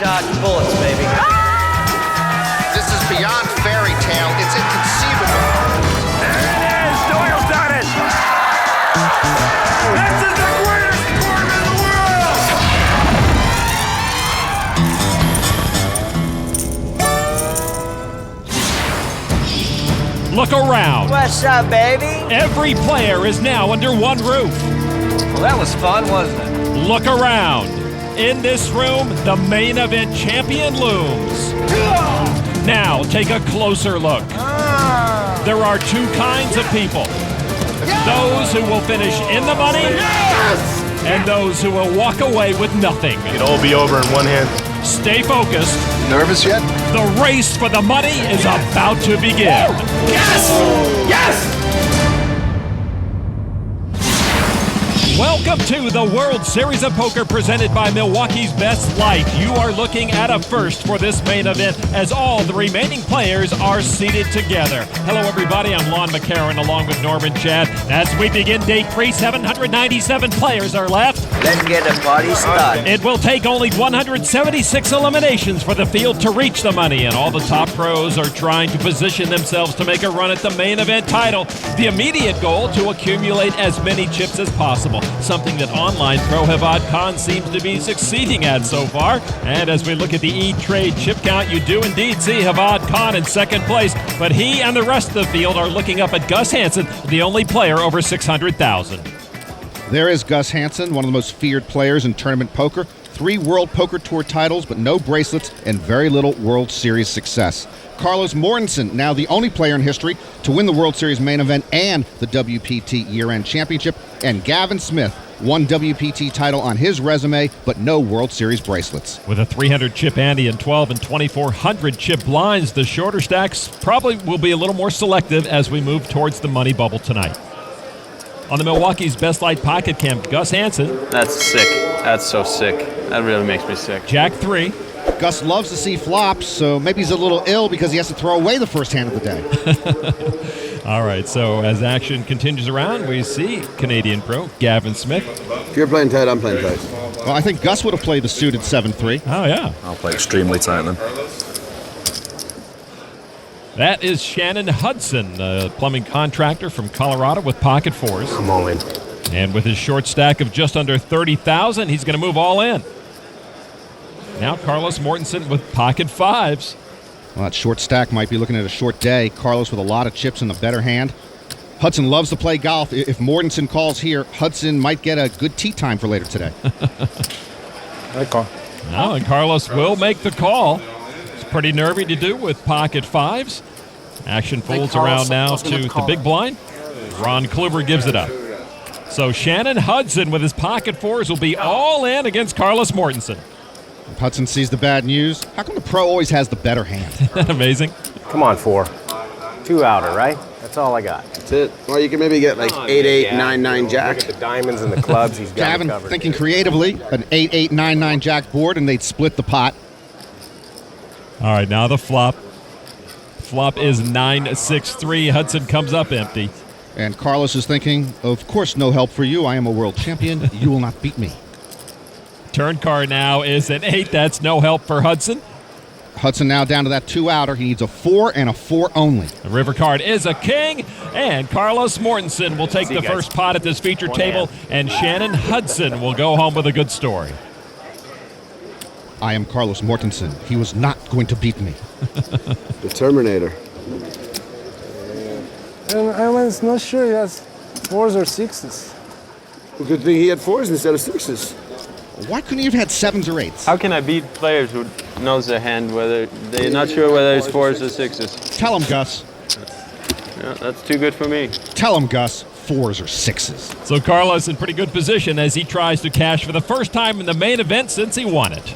dodging bullets, baby. This is beyond fairy tale. It's inconceivable. There it is! Doyle's done it! This is the greatest sport in the world! Look around. What's up, baby? Every player is now under one roof. Well, that was fun, wasn't it? Look around. In this room, the main event champion looms. Now, take a closer look. There are two kinds of people. Those who will finish in the money, and those who will walk away with nothing. It'll all be over in one hand. Stay focused. Nervous yet? The race for the money is about to begin. Yes! Yes! Welcome to the World Series of Poker presented by Milwaukee's Best Light. You are looking at a first for this main event as all the remaining players are seated together. Hello, everybody. I'm Lon McCarron along with Norman Chad. As we begin day 3, 797 players are left. Let's get the party started. It will take only 176 eliminations for the field to reach the money, and all the top pros are trying to position themselves to make a run at the main event title. The immediate goal to accumulate as many chips as possible, something that online pro Hevad Khan seems to be succeeding at so far. And as we look at the E-Trade chip count, you do indeed see Hevad Khan in second place, but he and the rest of the field are looking up at Gus Hansen, the only player over 600,000. There is Gus Hansen, one of the most feared players in tournament poker. 3 World Poker Tour titles, but no bracelets and very little World Series success. Carlos Mortensen, now the only player in history to win the World Series main event and the WPT year-end championship. And Gavin Smith, one WPT title on his resume, but no World Series bracelets. With a 300 chip ante and 12 and 2,400 chip blinds, the shorter stacks probably will be a little more selective as we move towards the money bubble tonight. On the Milwaukee's Best Light Pocket Cam, Gus Hansen. That's sick. That's so sick. That really makes me sick. Jack 3. Gus loves to see flops, so maybe he's a little ill because he has to throw away the first hand of the day. All right, so as action continues around, we see Canadian pro Gavin Smith. If you're playing tight, I'm playing tight. Well, I think Gus would have played the suited 7-3. Oh, yeah. I'll play extremely tight then. That is Shannon Hudson, a plumbing contractor from Colorado with pocket 4s. I'm all in. And with his short stack of just under 30,000, he's going to move all in. Now Carlos Mortensen with pocket 5s. Well, that short stack might be looking at a short day. Carlos with a lot of chips in the better hand. Hudson loves to play golf. If Mortensen calls here, Hudson might get a good tee time for later today. I call. Now, and Carlos will make the call. It's pretty nervy to do with pocket 5s. Action folds around now to the big blind. Ron Kluber gives it up. So Shannon Hudson with his pocket 4s will be all in against Carlos Mortensen. If Hudson sees the bad news, how come the pro always has the better hand? Isn't that amazing? Come on, 4. 2 outer, right? That's all I got. That's it. Well, you can maybe get like 8-8, 9-9 jack. Look at the diamonds and the clubs. He's got Gavin it covered. thinking creatively, an 8-8, 9-9 jack board, and they'd split the pot. All right, now the flop. Flop is 9-6-3. Hudson comes up empty. And Carlos is thinking, of course no help for you. I am a world champion. You will not beat me. Turn card now is an 8. That's no help for Hudson. Hudson now down to that 2 outer. He needs a 4 and a 4 only. The river card is a king, and Carlos Mortensen will take the first pot at this feature table, and Shannon Hudson will go home with a good story. I am Carlos Mortensen. He was not going to beat me. The Terminator. And I was not sure he has 4s or 6s. Well, good thing he had 4s instead of 6s. Why couldn't he have had 7s or 8s? How can I beat players who knows their hand whether they're not sure whether it's 4s or 6s? Tell him, Gus. Yeah, that's too good for me. Tell him, Gus. 4s or 6s. So Carlos in pretty good position as he tries to cash for the first time in the main event since he won it.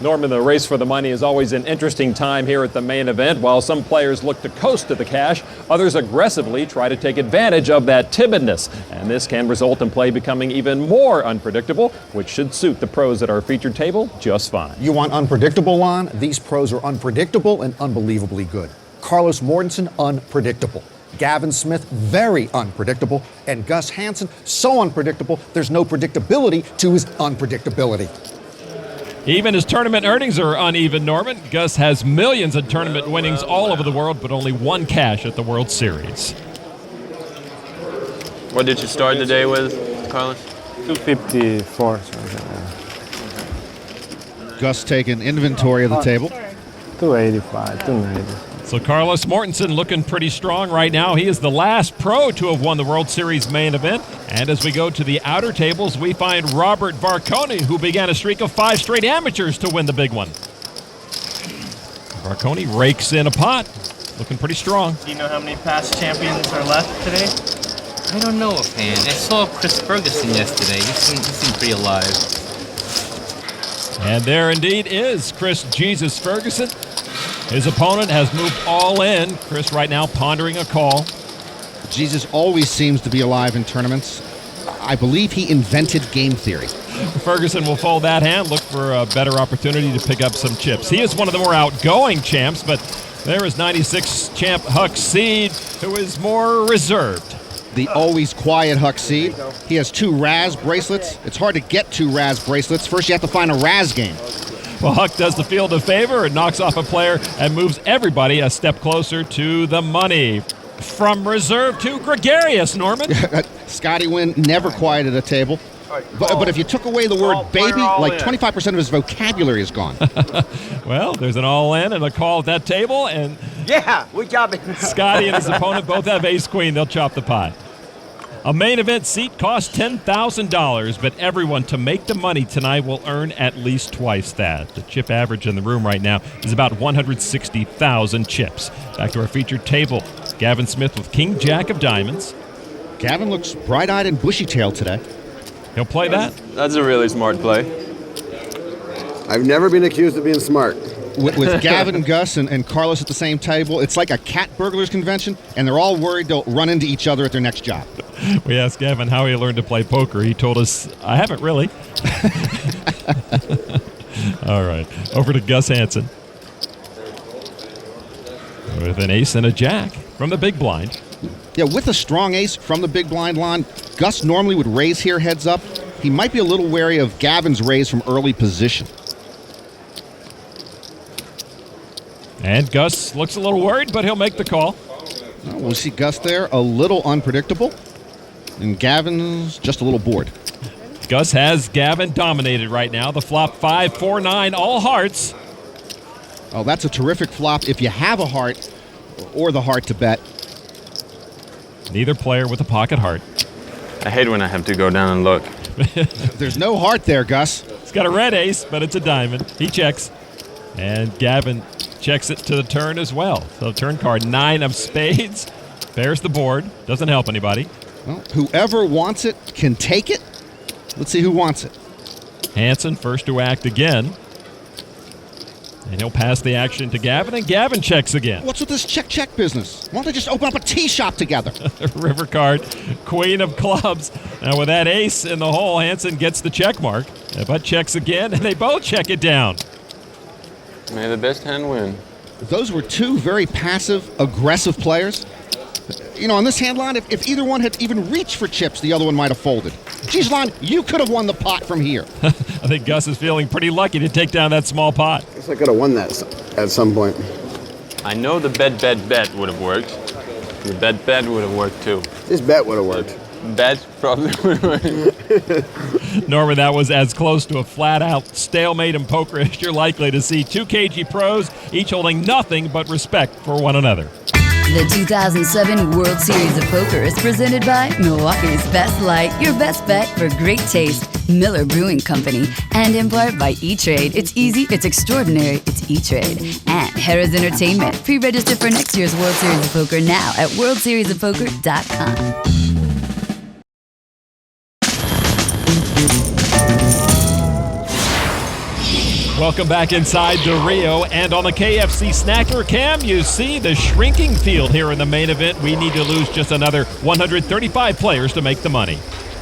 Norman, the race for the money is always an interesting time here at the main event. While some players look to coast to the cash, others aggressively try to take advantage of that timidness. And this can result in play becoming even more unpredictable, which should suit the pros at our featured table just fine. You want unpredictable, Lon? These pros are unpredictable and unbelievably good. Carlos Mortensen, unpredictable. Gavin Smith, very unpredictable. And Gus Hansen, so unpredictable, there's no predictability to his unpredictability. Even his tournament earnings are uneven, Norman. Gus has millions in tournament winnings all over the world, but only one cash at the World Series. What did you start the day with, Carlos? 254. Gus taking inventory of the table. 285, 290. So Carlos Mortensen looking pretty strong right now. He is the last pro to have won the World Series main event. And as we go to the outer tables, we find Robert Varconi, who began a streak of 5 straight amateurs to win the big one. Varconi rakes in a pot, looking pretty strong. Do you know how many past champions are left today? I don't know offhand. I saw Chris Ferguson yesterday. He seemed pretty alive. And there indeed is Chris Jesus Ferguson. His opponent has moved all in. Chris right now pondering a call. Jesus always seems to be alive in tournaments. I believe he invented game theory. Ferguson will fold that hand, look for a better opportunity to pick up some chips. He is one of the more outgoing champs, but there is 96 champ Huck Seed, who is more reserved. The always quiet Huck Seed. He has 2 Raz bracelets. It's hard to get 2 Raz bracelets. First, you have to find a Raz game. Well, Huck does the field a favor and knocks off a player and moves everybody a step closer to the money. From reserve to gregarious, Norman. Scotty Wynn never quieted a table. But if you took away the word baby, like 25% of his vocabulary is gone. Well, there's an all-in and a call at that table, and Yeah, we got it. Scotty and his opponent both have ace-queen. They'll chop the pie. A main event seat costs $10,000, but everyone to make the money tonight will earn at least twice that. The chip average in the room right now is about 160,000 chips. Back to our featured table. Gavin Smith with King Jack of Diamonds. Gavin looks bright-eyed and bushy-tailed today. He'll play that. That's a really smart play. I've never been accused of being smart. With Gavin, Gus, and Carlos at the same table, it's like a cat burglars convention, and they're all worried they'll run into each other at their next job. We asked Gavin how he learned to play poker. He told us, I haven't really. All right, over to Gus Hansen. With an ace and a jack from the big blind. Yeah, with a strong ace from the big blind line, Gus normally would raise here heads up. He might be a little wary of Gavin's raise from early position. And Gus looks a little worried, but he'll make the call. Well, we'll see Gus there, a little unpredictable. And Gavin's just a little bored. Gus has Gavin dominated right now. The flop 5-4-9, all hearts. Oh, that's a terrific flop if you have a heart or the heart to bet. Neither player with a pocket heart. I hate when I have to go down and look. There's no heart there, Gus. He's got a red ace, but it's a diamond. He checks. And Gavin checks it to the turn as well. So turn card 9 of spades. Bears the board. Doesn't help anybody. Well, whoever wants it can take it. Let's see who wants it. Hansen first to act again. And he'll pass the action to Gavin, and Gavin checks again. What's with this check business? Why don't they just open up a tea shop together? River card, queen of clubs. Now with that ace in the hole, Hansen gets the check mark. But checks again, and they both check it down. May the best hand win. Those were 2 very passive, aggressive players. You know, on this hand line, if either one had even reached for chips, the other one might have folded. Geez, Lon, you could have won the pot from here. I think Gus is feeling pretty lucky to take down that small pot. Guess I could have won that at some point. I know the bet would have worked. The bet would have worked too. This bet would have worked. Bet probably would have worked. Norman, that was as close to a flat-out stalemate in poker as you're likely to see. 2 KG pros, each holding nothing but respect for one another. The 2007 World Series of Poker is presented by Milwaukee's Best Light, your best bet for great taste, Miller Brewing Company, and in part by E-Trade. It's easy, it's extraordinary, it's E-Trade. And Harris Entertainment. Pre-register for next year's World Series of Poker now at worldseriesofpoker.com. Welcome back inside the Rio, and on the KFC Snacker Cam, you see the shrinking field here in the main event. We need to lose just another 135 players to make the money.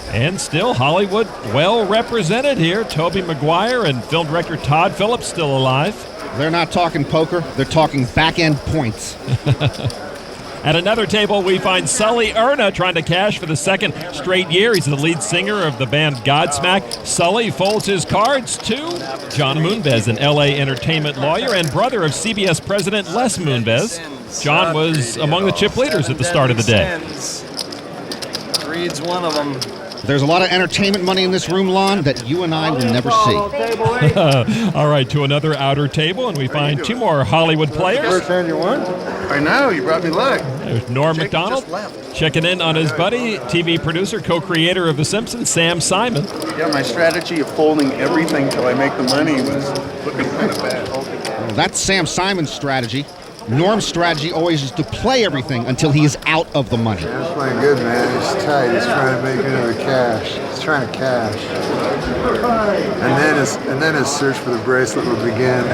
And still Hollywood well represented here. Toby Maguire and film director Todd Phillips still alive. They're not talking poker, they're talking back-end points. At another table, we find Sully Erna trying to cash for the second straight year. He's the lead singer of the band Godsmack. Sully folds his cards to John Moonves, an L.A. entertainment lawyer and brother of CBS president Les Moonves. John was among the chip leaders at the start of the day. Reads one of them. There's a lot of entertainment money in this room, Lon, that you and I will never see. All right, to another outer table, and we find two more Hollywood players. First hand you won? I know, you brought me luck. There's Norm Macdonald checking in on his buddy, TV producer, co-creator of The Simpsons, Sam Simon. Yeah, my strategy of folding everything till I make the money was looking kind of bad. Well, that's Sam Simon's strategy. Norm's strategy always is to play everything until he is out of the money. That's playing good, man. He's tight. He's trying to make it into cash. He's trying to cash. And then his search for the bracelet will begin.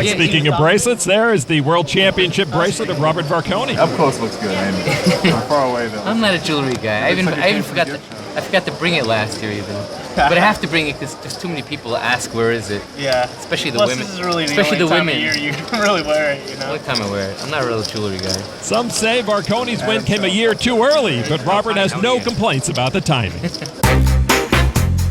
Speaking of bracelets, there is the World Championship bracelet of Robert Varconi. Up close looks good, Andy. I'm far away, though. I'm not a jewelry guy. I even forgot to bring it last year even. But I have to bring it because there's too many people to ask where is it. Yeah. Especially the Plus, women. This is really especially the the only women. time of year you can really wear it, you know. Only time I wear it. I'm not a real jewelry guy. Some say Varconi's win came a year too early, but Robert has no complaints about the timing.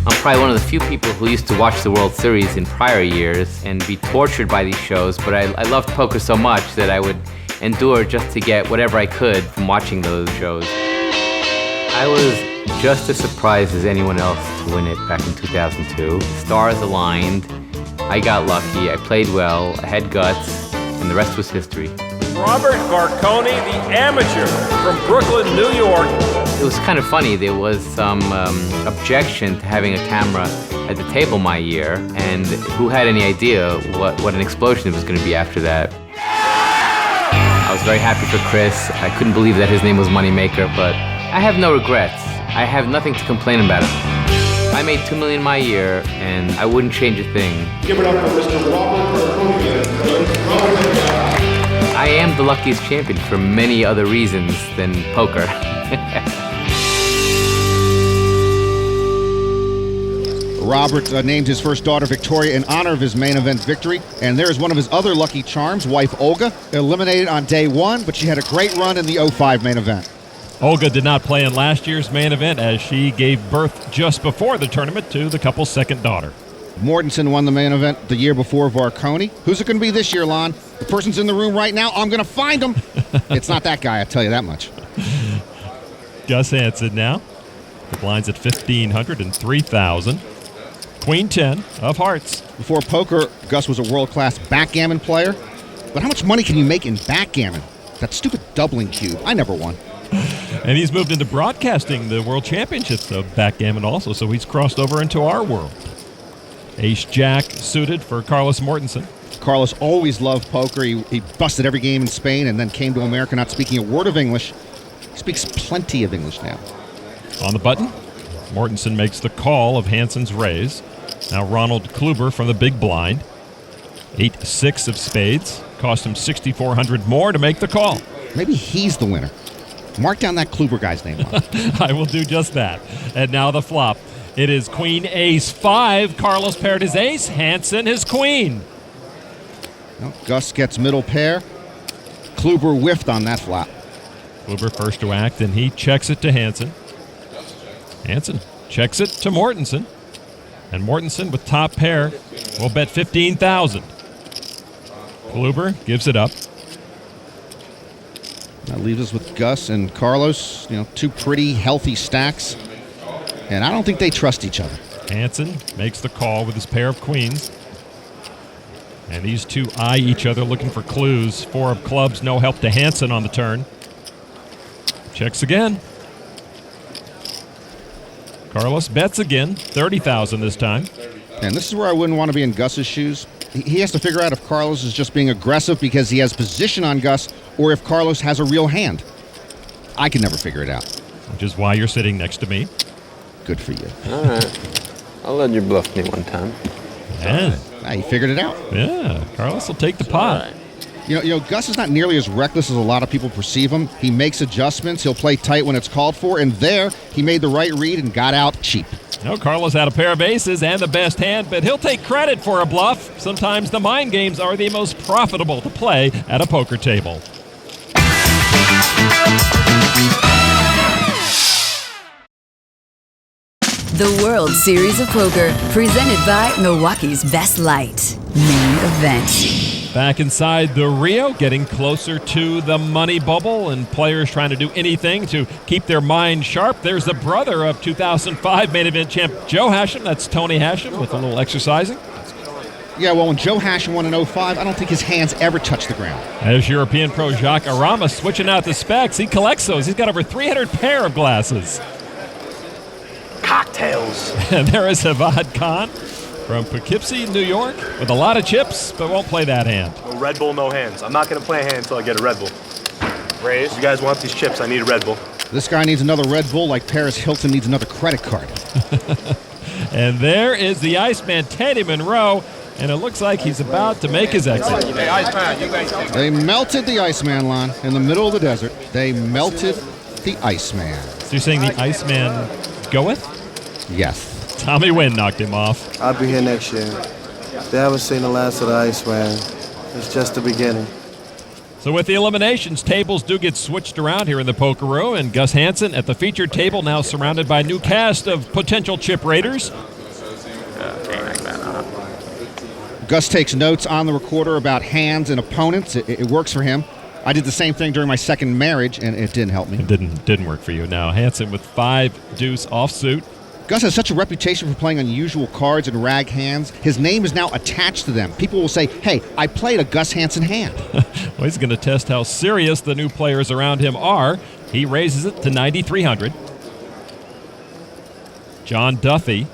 I'm probably one of the few people who used to watch the World Series in prior years and be tortured by these shows, but I loved poker so much that I would endure just to get whatever I could from watching those shows. I was just as surprised as anyone else to win it back in 2002. The stars aligned, I got lucky, I played well, I had guts, and the rest was history. Robert Varconi, the amateur from Brooklyn, New York. It was kind of funny. There was some objection to having a camera at the table my year, and who had any idea what an explosion it was going to be after that. I was very happy for Chris. I couldn't believe that his name was Moneymaker, but I have no regrets. I have nothing to complain about. I made $2 million my year, and I wouldn't change a thing. Give it up for Mr. Robert Varconi. I am the luckiest champion for many other reasons than poker. Robert named his first daughter Victoria in honor of his main event victory, and there's one of his other lucky charms, wife Olga, eliminated on day one, but she had a great run in the 05 main event. Olga did not play in last year's main event as she gave birth just before the tournament to the couple's second daughter. Mortensen won the main event the year before Varconi. Who's it going to be this year, Lon? The person's in the room right now. I'm going to find him. It's not that guy, I'll tell you that much. Gus Hansen now. The blind's at 1,500 and 3,000. Queen 10 of hearts. Before poker, Gus was a world-class backgammon player. But how much money can you make in backgammon? That stupid doubling cube. I never won. And he's moved into broadcasting the World Championships of backgammon also, so he's crossed over into our world. Ace-Jack suited for Carlos Mortensen. Carlos always loved poker. He busted every game in Spain and then came to America not speaking a word of English. He speaks plenty of English now. On the button, Mortensen makes the call of Hansen's raise. Now Ronald Kluber from the big blind. 8-6 of spades. Cost him $6,400 more to make the call. Maybe he's the winner. Mark down that Kluber guy's name. I will do just that. And now the flop. It is Queen Ace 5. Carlos paired his ace. Hansen his queen. Well, Gus gets middle pair. Kluber whiffed on that flop. Kluber first to act, and he checks it to Hansen. Hansen checks it to Mortensen. And Mortensen with top pair will bet 15,000. Kluber gives it up. That leaves us with Gus and Carlos, two pretty healthy stacks. And I don't think they trust each other. Hansen makes the call with his pair of queens. And these two eye each other looking for clues. 4 of clubs, no help to Hansen on the turn. Checks again. Carlos bets again, 30,000 this time. And this is where I wouldn't want to be in Gus's shoes. He has to figure out if Carlos is just being aggressive because he has position on Gus or if Carlos has a real hand. I can never figure it out. Which is why you're sitting next to me. Good for you. All right. I'll let you bluff me one time. Yeah. He figured it out. Yeah. Carlos will take the pot. You know, Gus is not nearly as reckless as a lot of people perceive him. He makes adjustments. He'll play tight when it's called for, and there he made the right read and got out cheap. No, Carlos had a pair of aces and the best hand, but he'll take credit for a bluff. Sometimes the mind games are the most profitable to play at a poker table. The World Series of Poker, presented by Milwaukee's Best Light. Main Event. Back inside the Rio, getting closer to the money bubble, and players trying to do anything to keep their mind sharp. There's the brother of 2005 Main Event champ Joe Hashem. That's Tony Hashem with a little exercising. Yeah, well, when Joe Hashem won in 05, I don't think his hands ever touched the ground. As European pro Jacques Arama switching out the specs, he collects those. He's got over 300 pair of glasses. Cocktails. And there is Hevad Khan from Poughkeepsie, New York, with a lot of chips, but won't play that hand. No Red Bull, no hands. I'm not going to play a hand until I get a Red Bull. Raise. You guys want these chips? I need a Red Bull. This guy needs another Red Bull like Paris Hilton needs another credit card. And there is the Iceman, Teddy Monroe, and it looks like he's about to make his exit. They melted the Iceman, Lon, in the middle of the desert. They melted the Iceman. So you're saying the Iceman goeth? Yes. Tommy Wynn knocked him off. I'll be here next year. They haven't seen the last of the Iceman. It's just the beginning. So with the eliminations, tables do get switched around here in the PokerGO, and Gus Hansen at the featured table now surrounded by a new cast of potential chip raiders. Gus takes notes on the recorder about hands and opponents. It works for him. I did the same thing during my second marriage, and it didn't help me. It didn't work for you. Now Hansen with 5 deuce offsuit. Gus has such a reputation for playing unusual cards and rag hands. His name is now attached to them. People will say, hey, I played a Gus Hansen hand. Well, he's going to test how serious the new players around him are. He raises it to 9,300. John Duffy.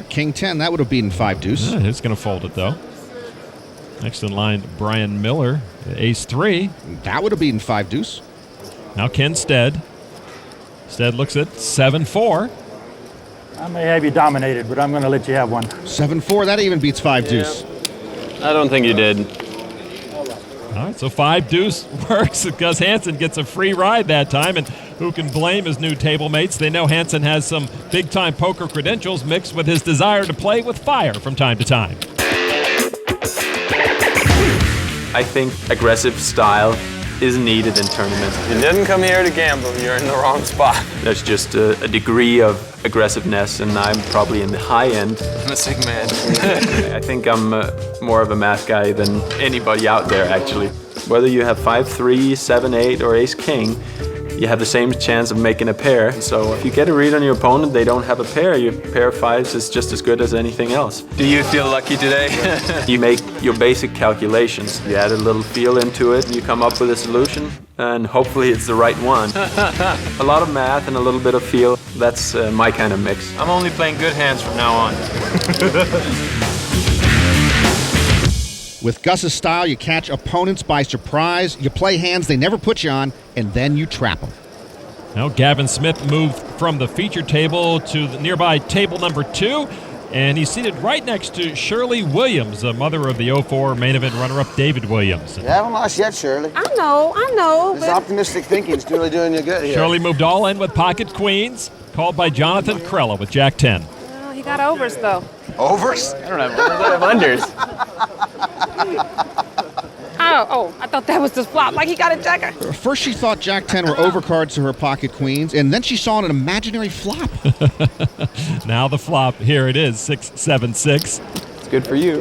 King 10, that would have beaten 5 deuce. He's going to fold it, though. Next in line, Brian Miller, ace 3. That would have beaten 5 deuce. Now Ken Stead. Stead looks at 7-4. I may have you dominated, but I'm going to let you have one. 7-4, that even beats 5 deuce. I don't think you did. All right, so 5 deuce works. Gus Hansen gets a free ride that time, and who can blame his new table mates? They know Hansen has some big-time poker credentials mixed with his desire to play with fire from time to time. I think aggressive style is needed in tournaments. You didn't come here to gamble. You're in the wrong spot. There's just a degree of aggressiveness, and I'm probably in the high end. I'm a sick man. I think I'm more of a math guy than anybody out there, actually. Whether you have 5-3, 7-8, or ace-king, you have the same chance of making a pair. So if you get a read on your opponent, they don't have a pair, your pair of 5s is just as good as anything else. Do you feel lucky today? You make your basic calculations. You add a little feel into it, and you come up with a solution, and hopefully it's the right one. A lot of math and a little bit of feel, that's my kind of mix. I'm only playing good hands from now on. With Gus's style, you catch opponents by surprise, you play hands they never put you on, and then you trap them. Now Gavin Smith moved from the featured table to the nearby table number 2, and he's seated right next to Shirley Williams, the mother of the 04 main event runner-up David Williams. You haven't lost yet, Shirley. I know. This optimistic thinking is really doing you good here. Shirley moved all in with pocket queens, called by Jonathan Krella with Jack 10. Well, he got overs, though. Overs? I don't have overs, I have unders. Oh, I thought that was the flop, like he got a jacker. First she thought Jack 10 were overcards to her pocket queens, and then she saw an imaginary flop. Now the flop, here it is, 6-7-6. It's good for you.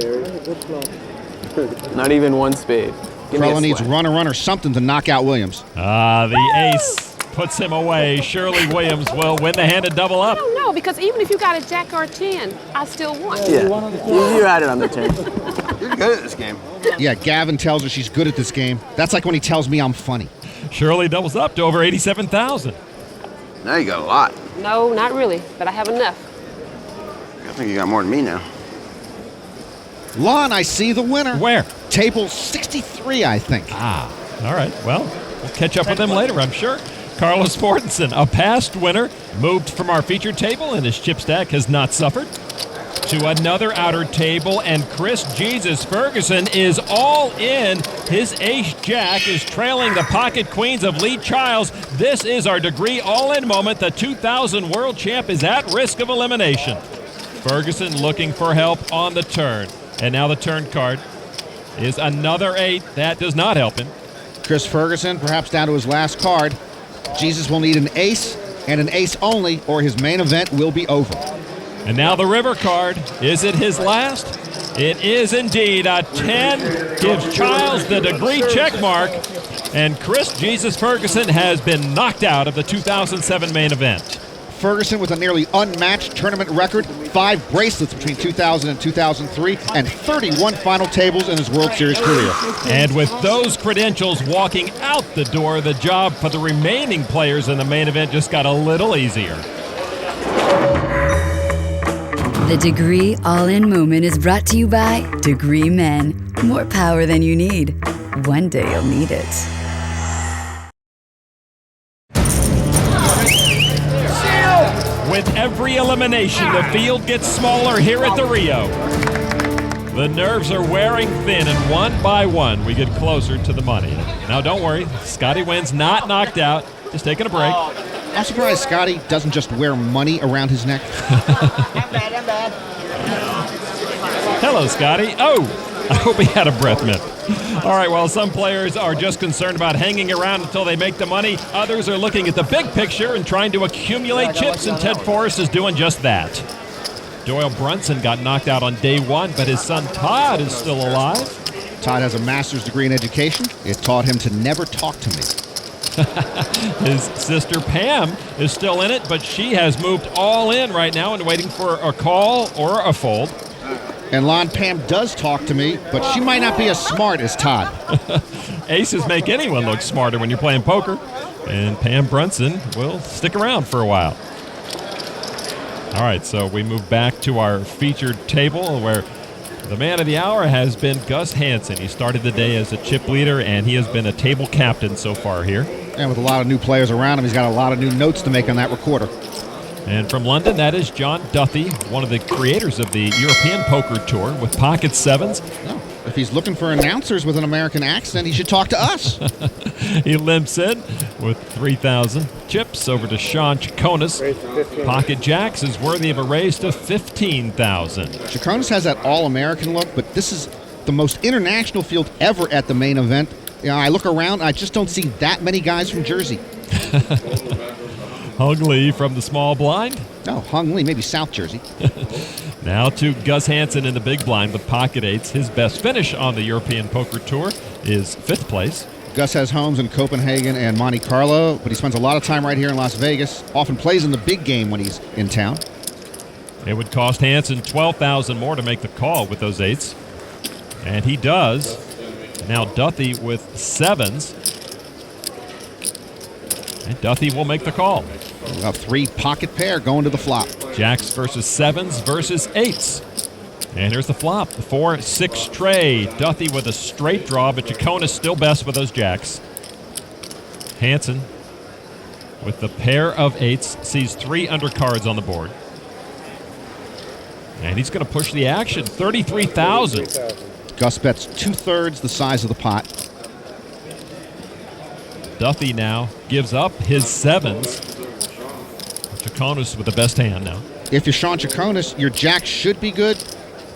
Not even one spade. Krella needs runner or something to knock out Williams. The ace puts him away. Shirley Williams will win the hand and double up. I don't know, because even if you got a jack or a 10, I still won. Yeah, you had it on the 10. You're good at this game. Yeah, Gavin tells her she's good at this game. That's like when he tells me I'm funny. Shirley doubles up to over 87,000. Now you got a lot. No, not really, but I have enough. I think you got more than me now. Lon, I see the winner. Where? Table 63, I think. All right. Well, we'll catch up with them later, I'm sure. Carlos Mortensen, a past winner, moved from our featured table, and his chip stack has not suffered. to another outer table, and Chris Jesus Ferguson is all in. His ace-jack is trailing the pocket queens of Lee Childs. This is our degree all-in moment. The 2000 world champ is at risk of elimination. Ferguson looking for help on the turn. And now the turn card is another 8. That does not help him. Chris Ferguson, perhaps down to his last card. Jesus will need an ace and an ace only, or his main event will be over. And now the river card. Is it his last? It is indeed. A 10 gives Childs the degree check mark, and Chris Jesus Ferguson has been knocked out of the 2007 main event. Ferguson with a nearly unmatched tournament record, 5 bracelets between 2000 and 2003, and 31 final tables in his World Series career. And with those credentials walking out the door, the job for the remaining players in the main event just got a little easier. The Degree All-In Moment is brought to you by Degree Men. More power than you need. One day you'll need it. With every elimination, the field gets smaller here at the Rio. The nerves are wearing thin, and one by one, we get closer to the money. Now, don't worry, Scotty Wynn's not knocked out, just taking a break. I'm surprised Scotty doesn't just wear money around his neck. I'm bad. Hello, Scotty. Oh, I hope he had a breath mint. All right, while some players are just concerned about hanging around until they make the money, others are looking at the big picture and trying to accumulate chips, and Ted Forrest is doing just that. Darrell Brunson got knocked out on day 1, but his son Todd is still alive. Todd has a master's degree in education. It taught him to never talk to me. His sister Pam is still in it, but she has moved all in right now and waiting for a call or a fold. And Lon, Pam does talk to me, but she might not be as smart as Todd. Aces make anyone look smarter when you're playing poker, and Pam Brunson will stick around for a while. All right, so we move back to our featured table where the man of the hour has been Gus Hansen. He started the day as a chip leader, and he has been a table captain so far here. And with a lot of new players around him, he's got a lot of new notes to make on that recorder. And from London, that is John Duthie, one of the creators of the European Poker Tour with pocket sevens. Oh, if he's looking for announcers with an American accent, he should talk to us. He limps in with 3,000 chips over to Sean Chaconis. Pocket jacks is worthy of a raise to 15,000. Chaconis has that all-American look, but this is the most international field ever at the main event. You know, I look around, I just don't see that many guys from Jersey. Hung Lee from the small blind. No, Hung Lee, maybe South Jersey. Now to Gus Hansen in the big blind with pocket eights. His best finish on the European Poker Tour is 5th place. Gus has homes in Copenhagen and Monte Carlo, but he spends a lot of time right here in Las Vegas, often plays in the big game when he's in town. It would cost Hansen 12,000 more to make the call with those eights. And he does. Now Duthie with sevens. And Duthie will make the call. A 3 pocket pair going to the flop. Jacks versus sevens versus eights. And here's the flop. The 4-6 tray. Duthie with a straight draw, but Chaconis still best with those jacks. Hansen with the pair of eights sees 3 undercards on the board. And he's going to push the action. 33,000. Gus bets 2/3 the size of the pot. Duthie now gives up his sevens. Chaconis with the best hand now. If you're Sean Chaconis, your jack should be good,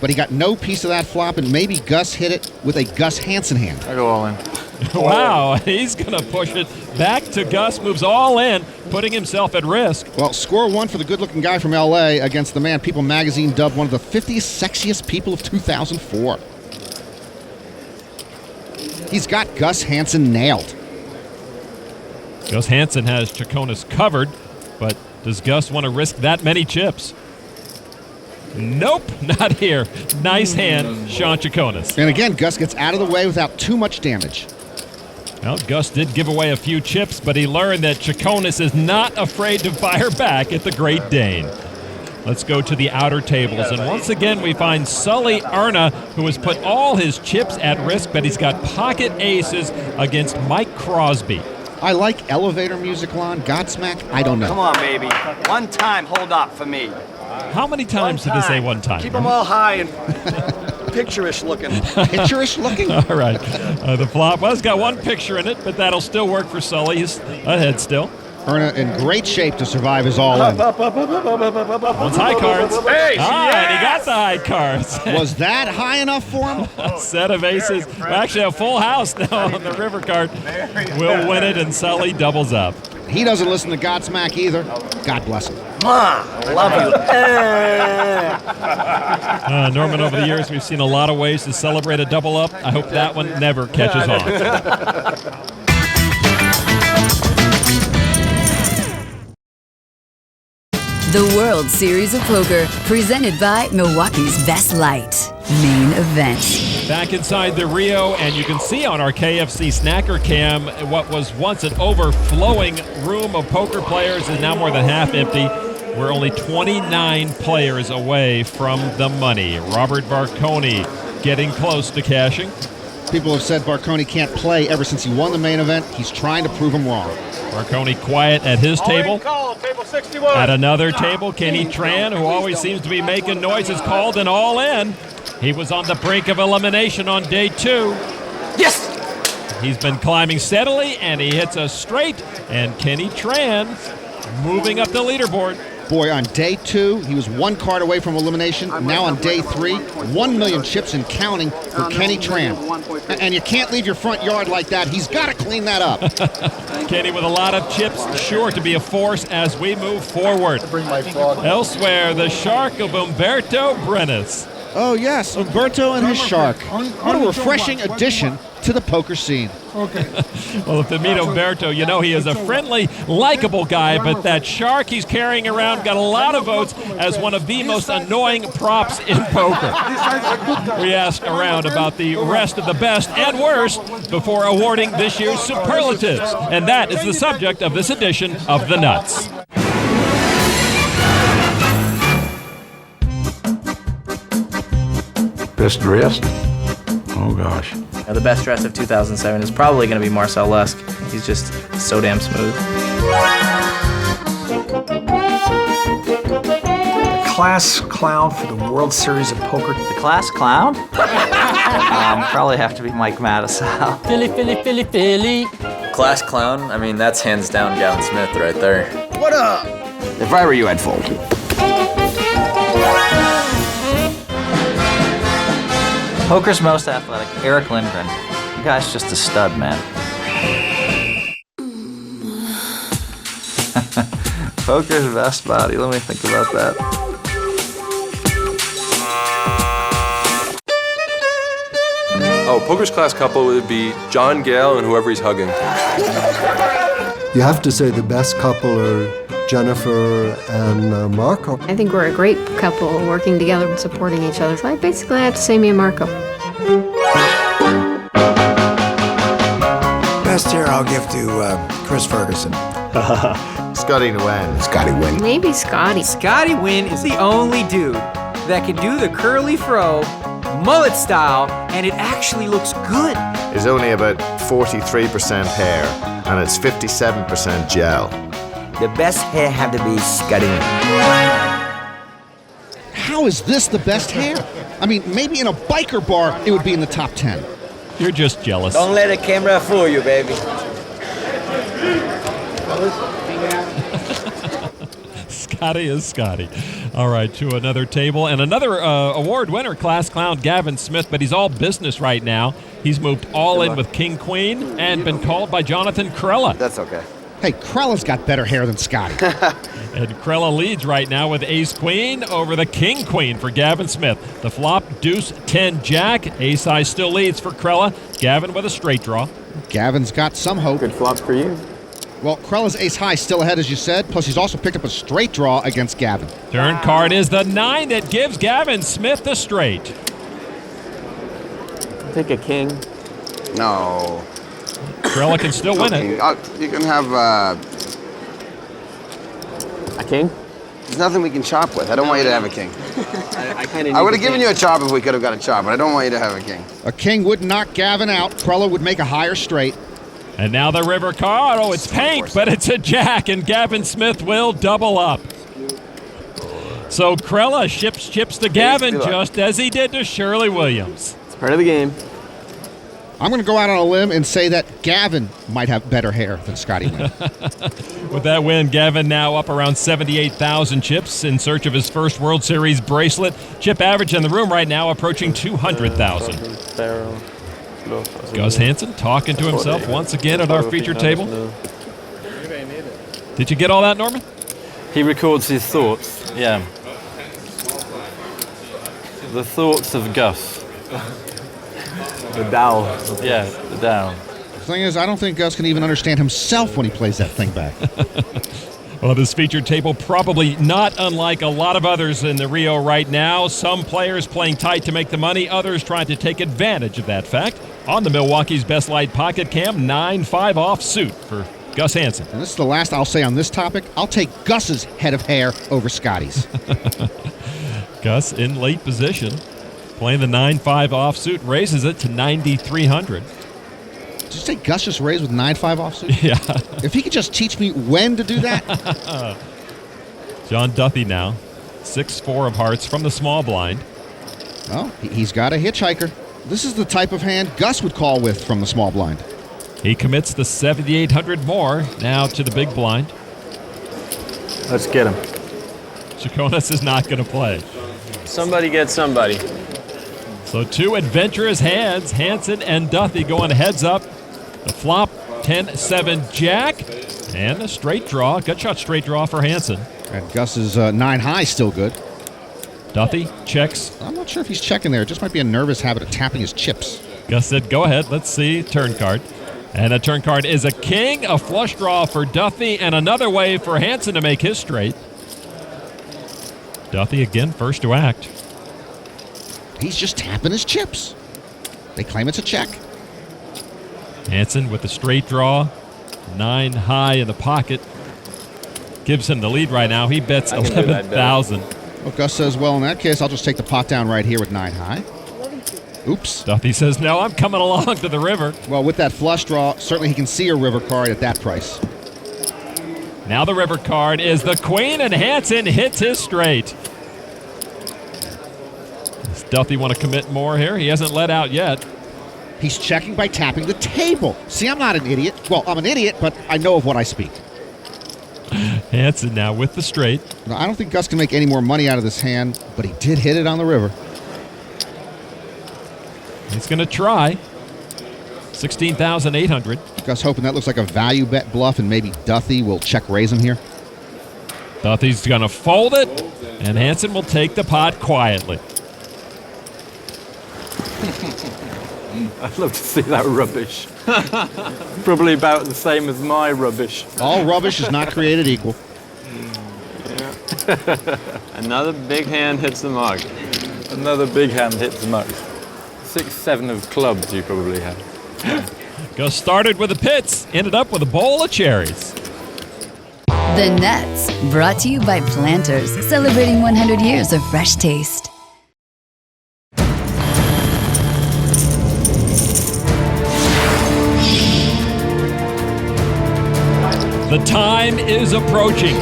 but he got no piece of that flop, and maybe Gus hit it with a Gus Hansen hand. I go all in. Wow, he's going to push it back to Gus, moves all in, putting himself at risk. Well, score 1 for the good-looking guy from L.A. against the man People magazine dubbed one of the 50th sexiest people of 2004. He's got Gus Hansen nailed. Gus Hansen has Chaconis covered, but does Gus want to risk that many chips? Nope, not here. Nice hand, Sean Chaconis. And again, Gus gets out of the way without too much damage. Well, Gus did give away a few chips, but he learned that Chaconis is not afraid to fire back at the Great Dane. Let's go to the outer tables, and once again we find Sully Erna, who has put all his chips at risk, but he's got pocket aces against Mike Crosby. I like elevator music, Lon. Godsmack, I don't know. Come on, baby. One time, hold up for me. How many times did he say one time? Keep them all high and picture-ish looking. Picture-ish looking? All right. The flop, well, it's got one picture in it, but that'll still work for Sully. He's ahead still. Erna in great shape to survive his all-in. Wants high cards. Hey, and he got the high cards. Was that high enough for him? A set of aces. Actually, a full house now on the river card. Will win it, and Sully doubles up. He doesn't listen to Godsmack either. God bless him. Ma, love you. Norman, over the years, we've seen a lot of ways to celebrate a double up. I hope that one never catches on. The World Series of Poker, presented by Milwaukee's Best Light. Main Event. Back inside the Rio, and you can see on our KFC Snacker Cam what was once an overflowing room of poker players is now more than half empty. We're only 29 players away from the money. Robert Varconi getting close to cashing. People have said Varconi can't play ever since he won the main event. He's trying to prove them wrong. Varconi quiet at his table. Call, table 61. At another table, Kenny Tran, who always seems to be making noises, called an all-in. He was on the brink of elimination on day 2. Yes! He's been climbing steadily, and he hits a straight, and Kenny Tran moving up the leaderboard. Boy, on day 2, he was one card away from elimination. Now on day 3, 1 million chips and counting for Kenny Tran. And you can't leave your front yard like that. He's got to clean that up. Kenny with a lot of chips, sure to be a force as we move forward. Elsewhere, the shark of Umberto Brenes. Oh, yes, Umberto and his shark. What a refreshing addition to the poker scene. Okay. Well, if you meet Umberto, you know he is a friendly, likable guy, but that shark he's carrying around got a lot of votes as one of the most annoying props in poker. We asked around about the rest of the best and worst before awarding this year's superlatives, and that is the subject of this edition of The Nuts. Best dressed? Oh, gosh. The best dress of 2007 is probably going to be Marcel Lusk. He's just so damn smooth. Class clown for the World Series of Poker. The class clown? Probably have to be Mike Mattisau. Philly. Class clown? I mean, that's hands down Gavin Smith right there. What up? If I were you, I'd fold. Poker's most athletic, Eric Lindgren. The guy's just a stud, man. Poker's best body. Let me think about that. Oh, poker's class couple would be John Gale and whoever he's hugging. You have to say the best couple are Jennifer and Marco. I think we're a great couple working together and supporting each other. So I basically have to say me and Marco. Best here I'll give to Chris Ferguson. Scotty Nguyen. Scotty Wynn. Maybe Scotty. Scotty Wynn is the only dude that can do the curly fro, mullet style, and it actually looks good. Is only about 43% hair, and it's 57% gel. The best hair had to be Scotty. How is this the best hair? I mean, maybe in a biker bar, it would be in the top 10. You're just jealous. Don't let the camera fool you, baby. Scotty is Scotty. All right, to another table. And another award winner, class clown Gavin Smith, but he's all business right now. He's moved all in with King Queen and been called by Jonathan Krella. That's okay. Hey, Krella's got better hair than Scotty. And Krella leads right now with Ace Queen over the King Queen for Gavin Smith. The flop, Deuce 10 Jack. Ace High still leads for Krella. Gavin with a straight draw. Gavin's got some hope. Good flop for you. Well, Krella's Ace High still ahead, as you said, plus he's also picked up a straight draw against Gavin. Turn card is the 9 that gives Gavin Smith the straight. Take a king. No. Krella can still win it. You can have A king? There's nothing we can chop with. I don't want you to have a king. I kind of. I would have given you a chop if we could have got a chop, but I don't want you to have a king. A king would knock Gavin out. Krella would make a higher straight. And now the river card. Oh, it's paint, but it's a jack, and Gavin Smith will double up. So Krella ships chips to Gavin just as he did to Shirley Williams. It's part of the game. I'm going to go out on a limb and say that Gavin might have better hair than Scotty Wynn. With that win, Gavin now up around 78,000 chips in search of his first World Series bracelet. Chip average in the room right now approaching 200,000. Gus Hansen talking to himself once again at our feature table. Did you get all that, Norman? He records his thoughts, yeah. The thoughts of Gus. The Dow. Yeah, the Dow. The thing is, I don't think Gus can even understand himself when he plays that thing back. Well, this featured table probably not unlike a lot of others in the Rio right now. Some players playing tight to make the money, others trying to take advantage of that fact. On the Milwaukee's Best Light Pocket Cam, 9-5 offsuit for Gus Hansen. And this is the last I'll say on this topic. I'll take Gus's head of hair over Scotty's. Gus in late position, playing the 9-5 offsuit, raises it to 9,300. Did you say Gus just raised with 9-5 offsuit? Yeah. If he could just teach me when to do that. John Duthie now, 6-4 of hearts from the small blind. Well, he's got a hitchhiker. This is the type of hand Gus would call with from the small blind. He commits the 7,800 more now to the big blind. Let's get him. Chaconas is not going to play. Somebody get somebody. So two adventurous hands, Hansen and Duthie going heads up. The flop, 10-7 jack, and a straight draw, gut shot straight draw for Hansen. And Gus's 9-high still good. Duthie checks. I'm not sure if he's checking there. It just might be a nervous habit of tapping his chips. Gus said, go ahead, let's see, turn card. And a turn card is a king, a flush draw for Duthie, and another way for Hansen to make his straight. Duthie again first to act. He's just tapping his chips. They claim it's a check. Hansen with the straight draw, 9 high in the pocket. Gives him the lead right now. He bets 11,000. Well, Gus says, well, in that case, I'll just take the pot down right here with 9 high. Oops. Duthie says, no, I'm coming along to the river. Well, with that flush draw, certainly he can see a river card at that price. Now the river card is the queen, and Hansen hits his straight. Does Duthie want to commit more here? He hasn't let out yet. He's checking by tapping the table. See, I'm not an idiot. Well, I'm an idiot, but I know of what I speak. Hansen now with the straight. Now, I don't think Gus can make any more money out of this hand, but he did hit it on the river. He's going to try. 16,800. Gus hoping that looks like a value bet bluff, and maybe Duthie will check raise him here. Duthie's going to fold it, and Hansen will take the pot quietly. I'd love to see that rubbish. Probably about the same as my rubbish. All rubbish is not created equal. Yeah. Another big hand hits the mug. Another big hand hits the mug. 6-7 of clubs you probably had. Gus started with the pits, ended up with a bowl of cherries. The Nets, brought to you by Planters, celebrating 100 years of fresh taste. The time is approaching.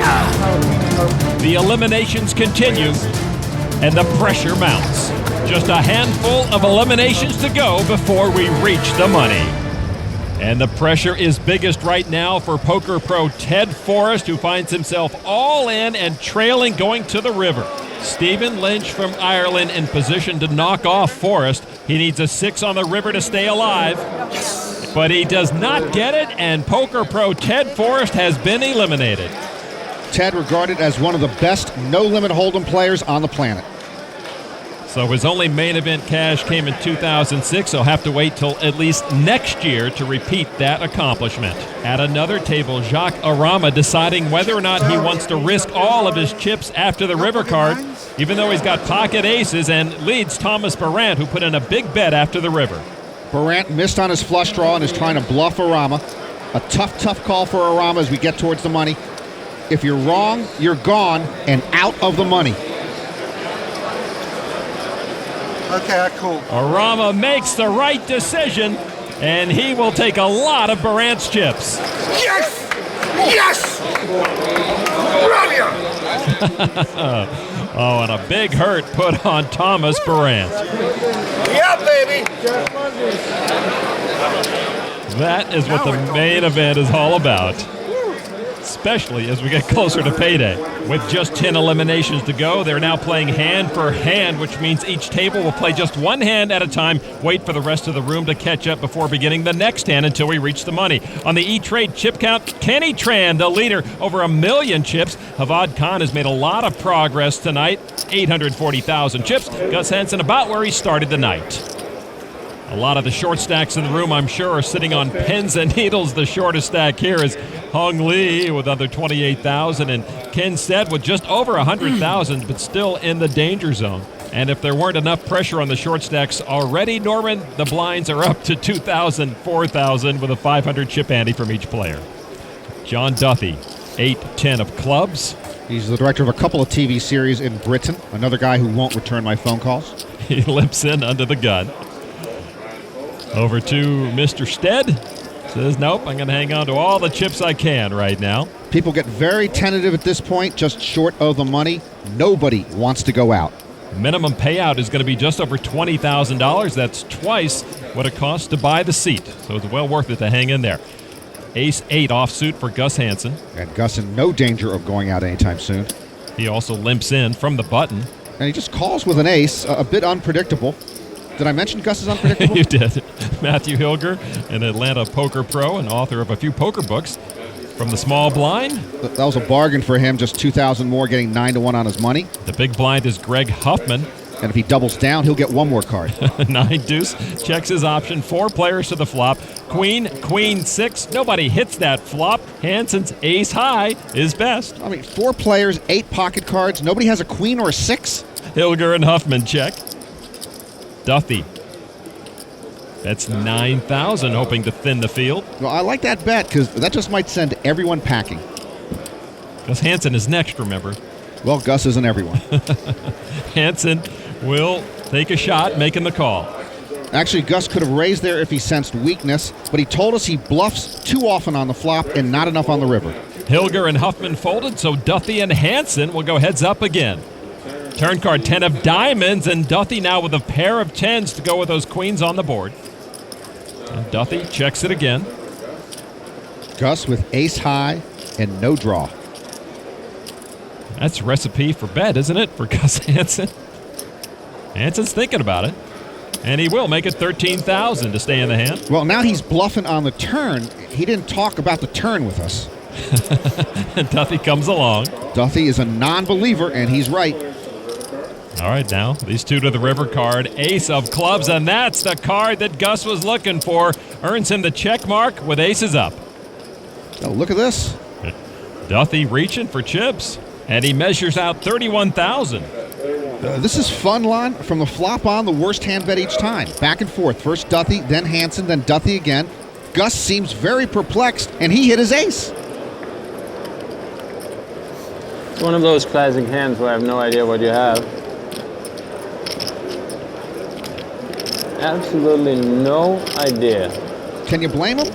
The eliminations continue, and the pressure mounts. Just a handful of eliminations to go before we reach the money. And the pressure is biggest right now for poker pro Ted Forrest, who finds himself all in and trailing going to the river. Stephen Lynch from Ireland in position to knock off Forrest. He needs a 6 on the river to stay alive. But he does not get it, and poker pro Ted Forrest has been eliminated. Ted regarded as one of the best no-limit hold'em players on the planet. So his only main event cash came in 2006. He'll have to wait till at least next year to repeat that accomplishment. At another table, Jacques Arama deciding whether or not he wants to risk all of his chips after the river card, even though he's got pocket aces, and leads Thomas Barrant, who put in a big bet after the river. Barrant missed on his flush draw and is trying to bluff Arama. A tough call for Arama as we get towards the money. If you're wrong, you're gone and out of the money. Okay, cool. Arama makes the right decision, and he will take a lot of Barrant's chips. Yes! Yes! Oh, and a big hurt put on Thomas Barant. Yeah, baby. That is what the main event is all about, especially as we get closer to payday. With just 10 eliminations to go, they're now playing hand for hand, which means each table will play just one hand at a time, wait for the rest of the room to catch up before beginning the next hand until we reach the money. On the E-Trade chip count, Kenny Tran, the leader, over 1 million chips. Hevad Khan has made a lot of progress tonight, 840,000 chips. Gus Hansen about where he started the night. A lot of the short stacks in the room, I'm sure, are sitting on pins and needles. The shortest stack here is Hung Lee with under 28,000 and Ken Stead with just over 100,000, but still in the danger zone. And if there weren't enough pressure on the short stacks already, Norman, the blinds are up to 2,000, 4,000 with a 500 chip ante from each player. John Duthie, 8-10 of clubs. He's the director of a couple of TV series in Britain. Another guy who won't return my phone calls. He limps in under the gun. Over to Mr. Stead. Says, nope, I'm going to hang on to all the chips I can right now. People get very tentative at this point, just short of the money. Nobody wants to go out. Minimum payout is going to be just over $20,000. That's twice what it costs to buy the seat. So it's well worth it to hang in there. Ace-8 offsuit for Gus Hansen. And Gus in no danger of going out anytime soon. He also limps in from the button. And he just calls with an ace, a bit unpredictable. Did I mention Gus is unpredictable? You did. Matthew Hilger, an Atlanta poker pro and author of a few poker books. From the small blind. That was a bargain for him, just 2,000 more, getting 9-1 on his money. The big blind is Greg Huffman. And if he doubles down, he'll get one more card. 9 deuce, checks his option, 4 players to the flop. Queen, queen, 6. Nobody hits that flop. Hansen's ace high is best. I mean, 4 players, 8 pocket cards. Nobody has a queen or a 6. Hilger and Huffman check. Duthie. That's 9,000, hoping to thin the field. Well, I like that bet because that just might send everyone packing. Gus Hansen is next, remember. Well, Gus isn't everyone. Hansen will take a shot, making the call. Actually, Gus could have raised there if he sensed weakness, but he told us he bluffs too often on the flop and not enough on the river. Hilger and Huffman folded, so Duthie and Hansen will go heads up again. Turn card 10 of diamonds, and Duthie now with a pair of 10s to go with those queens on the board. And Duthie checks it again. Gus with ace high and no draw. That's a recipe for bet, isn't it, for Gus Hansen? Hansen's thinking about it, and he will make it 13,000 to stay in the hand. Well, now he's bluffing on the turn. He didn't talk about the turn with us. And Duthie comes along. Duthie is a non-believer, and he's right. All right, now, these 2 to the river card. Ace of clubs, and that's the card that Gus was looking for. Earns him the check mark with aces up. Oh, look at this. Duthie reaching for chips, and he measures out 31,000. This is fun, Lon. From the flop on, the worst hand bet each time. Back and forth. First Duthie, then Hansen, then Duthie again. Gus seems very perplexed, and he hit his ace. It's one of those classic hands where I have no idea what you have. Absolutely no idea. Can you blame him?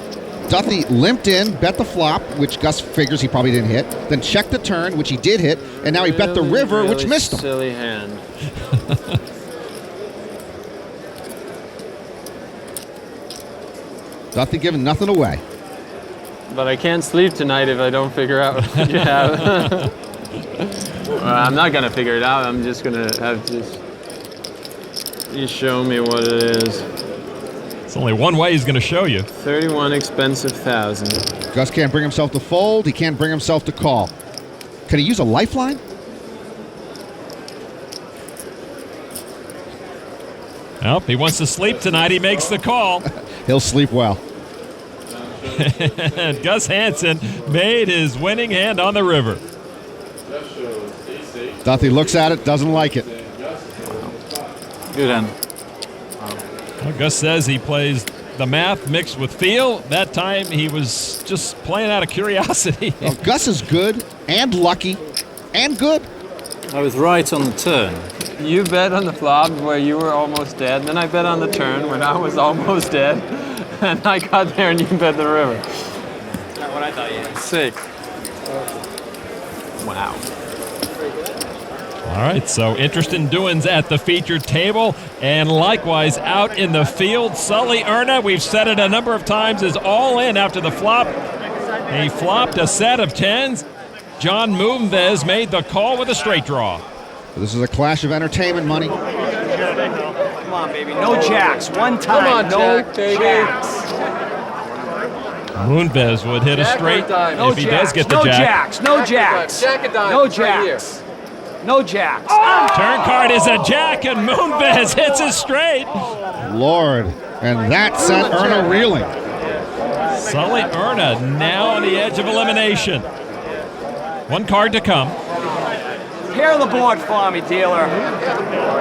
Duthie limped in, bet the flop, which Gus figures he probably didn't hit, then checked the turn, which he did hit, and now he bet the river, which missed him. Silly hand. Duthie giving nothing away. But I can't sleep tonight if I don't figure out what you have. Well, I'm not going to figure it out. I'm just going to have you show me what it is. It's only one way he's going to show you. 31 expensive thousand. Gus can't bring himself to fold. He can't bring himself to call. Can he use a lifeline? Well, he wants to sleep tonight. He makes the call. He'll sleep well. Gus Hansen made his winning hand on the river. Duthie looks at it, doesn't like it. Good hand. Well, Gus says he plays the math mixed with feel. That time he was just playing out of curiosity. Well, Gus is good and lucky and good. I was right on the turn. You bet on the flop where you were almost dead. Then I bet on the turn when I was almost dead. And I got there and you bet the river. Not what I thought you had. Sick. Wow. All right, so interesting doings at the featured table, and likewise out in the field. Sully Erna, we've said it a number of times, is all in after the flop. He flopped a set of tens. John Moonves made the call with a straight draw. This is a clash of entertainment money. Come on, baby. No jacks. One time. Come on, no Jack, baby. jacks. Moonves would hit a straight No if he does get the no jack. jacks. No jacks. Jack a dime. No Right jacks. No jacks. Turn card is a jack, and Moonves hits a straight. Lord, and that sent Erna reeling. Sully Erna now on the edge of elimination. One card to come. Pair the board for me, dealer.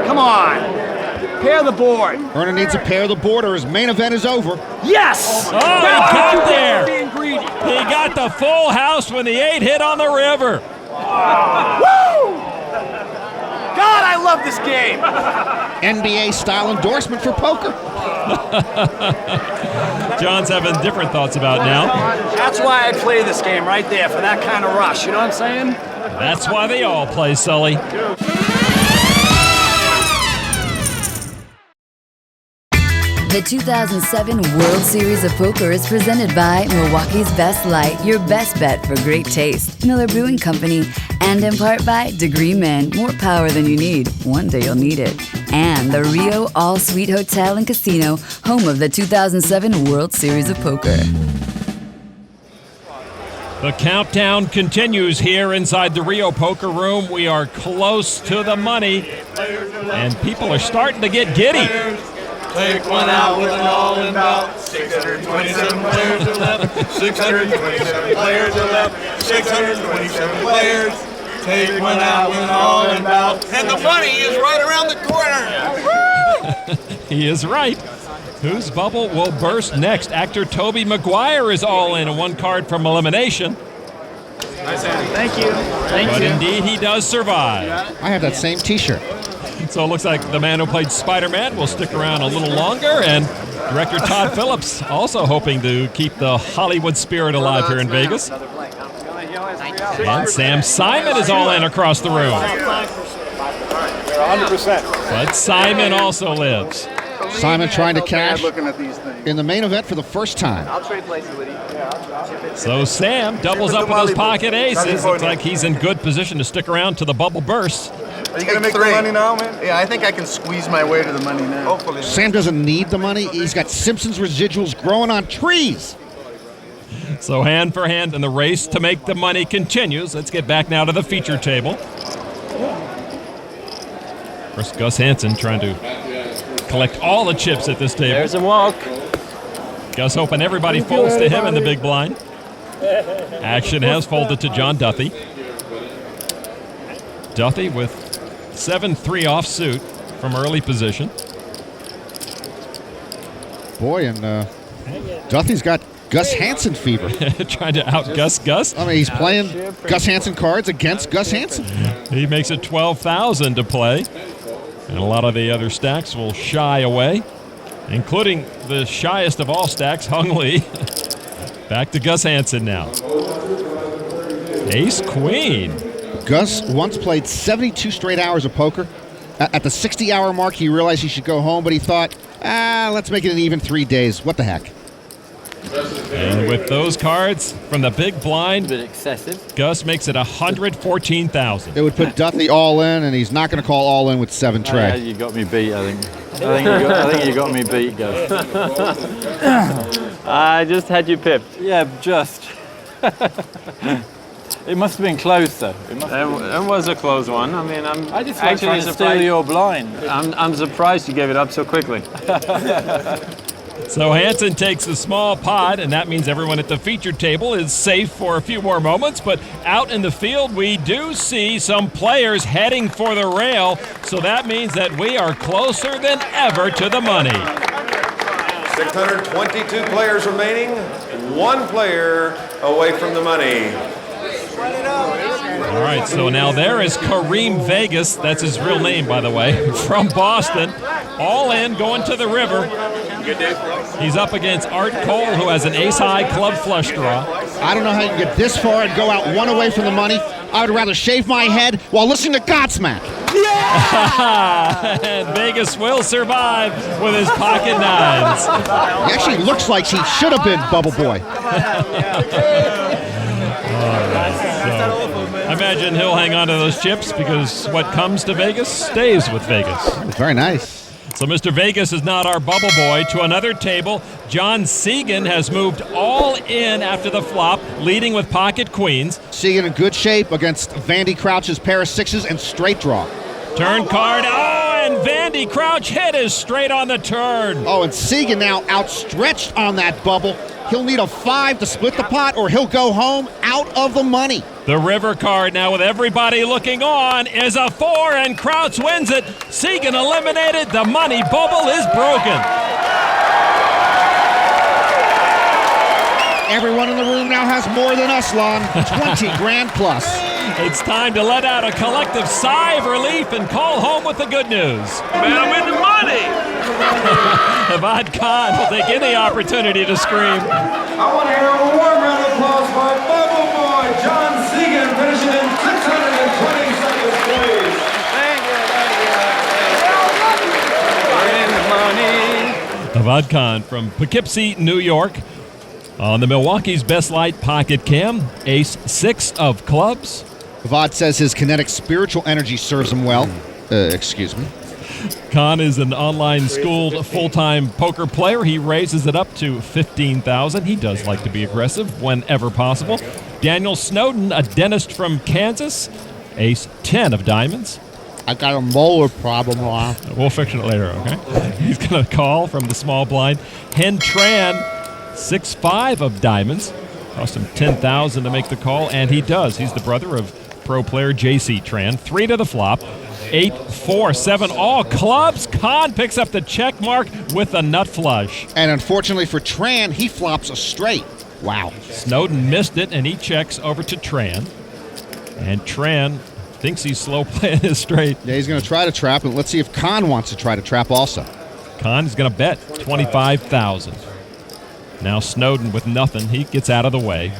Come on. Pair the board. Erna needs to pair the board or his main event is over. Yes! Oh, he got there. Being greedy. He got the full house when the 8 hit on the river. Woo! God, I love this game. NBA-style endorsement for poker. John's having different thoughts about now. That's why I play this game right there, for that kind of rush. You know what I'm saying? That's why they all play, Sully. The 2007 World Series of Poker is presented by Milwaukee's Best Light, your best bet for great taste, Miller Brewing Company, and in part by Degree Men, more power than you need. One day you'll need it. And the Rio All-Suite Hotel and Casino, home of the 2007 World Series of Poker. The countdown continues here inside the Rio Poker Room. We are close to the money, and people are starting to get giddy. Take one out with an all-in bout. 627 players are left. 627 players are left. 627 players. Take one out with an all-in bout. And the money is right around the corner. He is right. Whose bubble will burst next? Actor Toby Maguire is all in, one card from elimination. Thank you. But indeed, he does survive. I have that same T-shirt. So it looks like the man who played Spider-Man will stick around a little longer, and director Todd Phillips also hoping to keep the Hollywood spirit alive here in Vegas. And Sam Simon is all in across the room. 100%. But Simon also lives. Simon trying to cash Looking at these things. in the main event for the first time. I'll trade places with you. So Sam doubles up with those pocket aces. Looks like he's in good position to stick around to the bubble burst. Are you going to make the money now, man? Yeah, I think I can squeeze my way to the money now. Hopefully. Sam doesn't need the money. He's got Simpsons residuals growing on trees. So hand for hand, and the race to make the money continues. Let's get back now to the feature table. First, Gus Hansen trying to collect all the chips at this table. There's a walk. Gus hoping everybody folds to him in the big blind. Action has folded to John Duthie. Duthie with 7-3 offsuit from early position. Boy, and Duthie's got Gus Hansen fever. Trying to out-Gus Gus. I mean, he's playing Gus Hansen cards against Gus Hansen. He makes it 12,000 to play. And a lot of the other stacks will shy away, including the shyest of all stacks, Hung Lee. Back to Gus Hansen now. Ace-Queen. Gus once played 72 straight hours of poker. At the 60-hour mark, he realized he should go home, but he thought, let's make it an even 3 days. What the heck? And with those cards from the big blind, A bit excessive. Gus makes it 114,000. It would put Duthie all in, and he's not going to call all in with 7 tray. You got me beat, I think. I think you got me beat, Gus. I just had you pipped. Yeah, just. It must have been close, though. It was a close one. I mean, I just actually steal your blind. I'm surprised you gave it up so quickly. So Hansen takes a small pot, and that means everyone at the featured table is safe for a few more moments. But out in the field, we do see some players heading for the rail. So that means that we are closer than ever to the money. 622 players remaining. One player away from the money. All right, so now there is Kareem Vegas. That's his real name, by the way, from Boston. All in, going to the river. He's up against Art Cole, who has an ace-high club flush draw. I don't know how you can get this far and go out one away from the money. I would rather shave my head while listening to Godsmack. And Vegas will survive with his pocket nines. He actually looks like he should have been Bubble Boy. I imagine he'll hang on to those chips because what comes to Vegas stays with Vegas. Very nice. So Mr. Vegas is not our bubble boy. To another table, John Segan has moved all in after the flop, leading with pocket queens. Segan in good shape against Vandy Crouch's pair of sixes and straight draw. Turn card, and Vandy Crouch hit his straight on the turn. Oh, and Segan now outstretched on that bubble. He'll need a 5 to split the pot, or he'll go home out of the money. The river card now, with everybody looking on, is a 4, and Crouch wins it. Segan eliminated. The money bubble is broken. Everyone in the room now has more than us, Lon. 20 grand plus. It's time to let out a collective sigh of relief and call home with the good news. Man, I'm in the money! Hevad Khan will take any opportunity to scream. I want to hear a warm round of applause for our bubble boy, John Segan, finishing in 620 seconds, please. Thank you. Hevad Khan from Poughkeepsie, New York. On the Milwaukee's Best Light Pocket Cam, ace 6 of clubs. Hevad says his kinetic spiritual energy serves him well. Excuse me. Khan is an online schooled full-time poker player. He raises it up to $15,000. He does like to be aggressive whenever possible. Daniel Snowden, a dentist from Kansas, ace 10 of diamonds. I got a molar problem, Lon. We'll fix it later, okay? He's going to call from the small blind. Hen Tran, 6-5 of diamonds. Cost him $10,000 to make the call, and he does. He's the brother of pro player J.C. Tran. 3 to the flop. 8, 4, 7, all clubs. Khan picks up the check mark with a nut flush. And unfortunately for Tran, he flops a straight. Wow. Snowden missed it, and he checks over to Tran. And Tran thinks he's slow playing his straight. Yeah, he's going to try to trap, and let's see if Khan wants to try to trap also. Khan is going to bet $25,000. Now Snowden with nothing. He gets out of the way.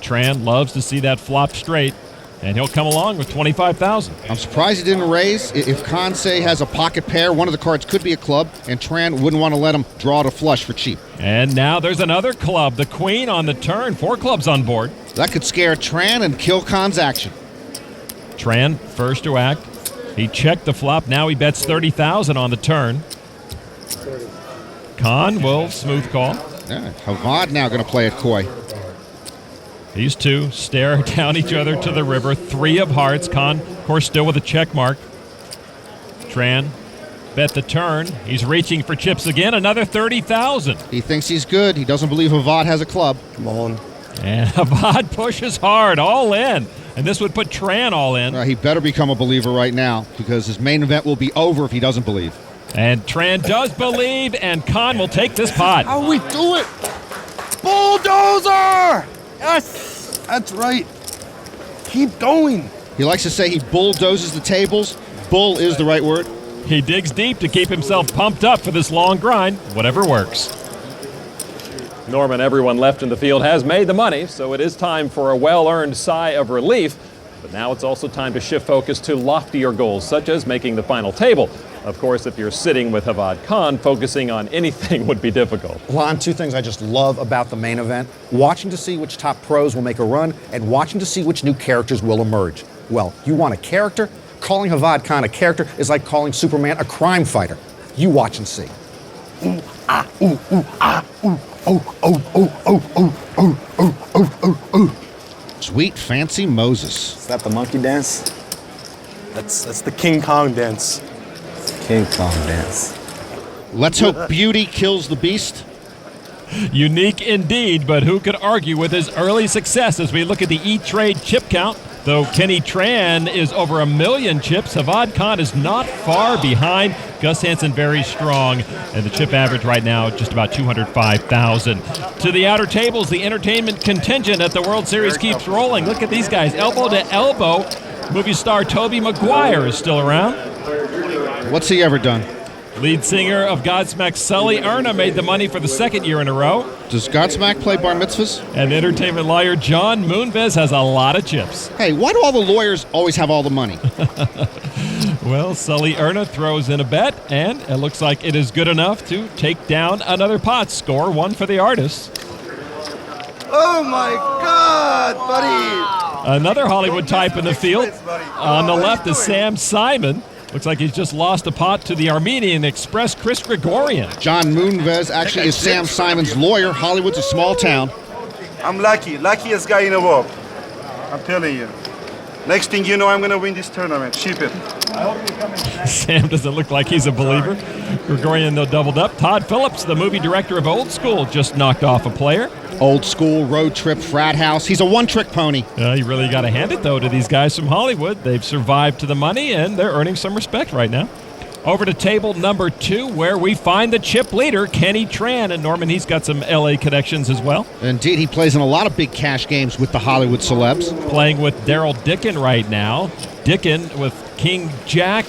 Tran loves to see that flop straight, and he'll come along with $25,000. I'm surprised he didn't raise. If Khan, say, has a pocket pair, one of the cards could be a club, and Tran wouldn't want to let him draw to flush for cheap. And now there's another club, the queen on the turn. 4 clubs on board. That could scare Tran and kill Khan's action. Tran first to act. He checked the flop. Now he bets $30,000 on the turn. Khan will smooth call. Yeah, Hevad now going to play it coy. These two stare down each other to the river. 3 of hearts. Khan, of course, still with a check mark. Tran bet the turn. He's reaching for chips again. Another $30,000. He thinks he's good. He doesn't believe Hevad has a club. Come on. And Hevad pushes hard, all in. And this would put Tran all in. He better become a believer right now, because his main event will be over if he doesn't believe. And Tran does believe, and Khan will take this pot. How we do it? Bulldozer! Yes, that's right. Keep going. He likes to say he bulldozes the tables. Bull is the right word. He digs deep to keep himself pumped up for this long grind, whatever works. Norman, everyone left in the field has made the money, so it is time for a well-earned sigh of relief. But now it's also time to shift focus to loftier goals, such as making the final table. Of course, if you're sitting with Hevad Khan, focusing on anything would be difficult. Lon, 2 things I just love about the main event. Watching to see which top pros will make a run, and watching to see which new characters will emerge. Well, you want a character? Calling Hevad Khan a character is like calling Superman a crime fighter. You watch and see. Ooh, ah, ooh, ooh, ah, ooh, oh, oh, oh, oh, oh, oh, oh, oh, oh, oh. Sweet fancy Moses. Is that the monkey dance? That's the King Kong dance. King Kong dance. Let's hope beauty kills the beast. Unique indeed, but who could argue with his early success as we look at the E-Trade chip count? Though Kenny Tran is over 1 million chips, Hevad Khan is not far behind. Gus Hansen very strong, and the chip average right now just about 205,000. To the outer tables, the entertainment contingent at the World Series keeps rolling. Look at these guys, elbow to elbow. Movie star Tobey Maguire is still around. What's he ever done? Lead singer of Godsmack, Sully Erna, made the money for the 2nd year in a row. Does Godsmack play bar mitzvahs? And entertainment lawyer John Moonves has a lot of chips. Hey, why do all the lawyers always have all the money? Well, Sully Erna throws in a bet, and it looks like it is good enough to take down another pot. Score 1 for the artist. Oh my God, buddy! Another Hollywood type in the field. On the left is Sam Simon. Looks like he's just lost a pot to the Armenian Express, Chris Gregorian. John Moonves actually is Sam Simon's lawyer. Hollywood's a small town. I'm lucky. Luckiest guy in the world. I'm telling you. Next thing you know, I'm going to win this tournament. Ship it. Sam doesn't look like he's a believer. Gregorian, though, doubled up. Todd Phillips, the movie director of Old School, just knocked off a player. Old School, Road Trip, Frat House. He's a one-trick pony. You really got to hand it, though, to these guys from Hollywood. They've survived to the money, and they're earning some respect right now. Over to table number 2, where we find the chip leader, Kenny Tran. And Norman, he's got some L.A. connections as well. Indeed, he plays in a lot of big cash games with the Hollywood celebs. Playing with Darrell Dicken right now. Dicken with King Jack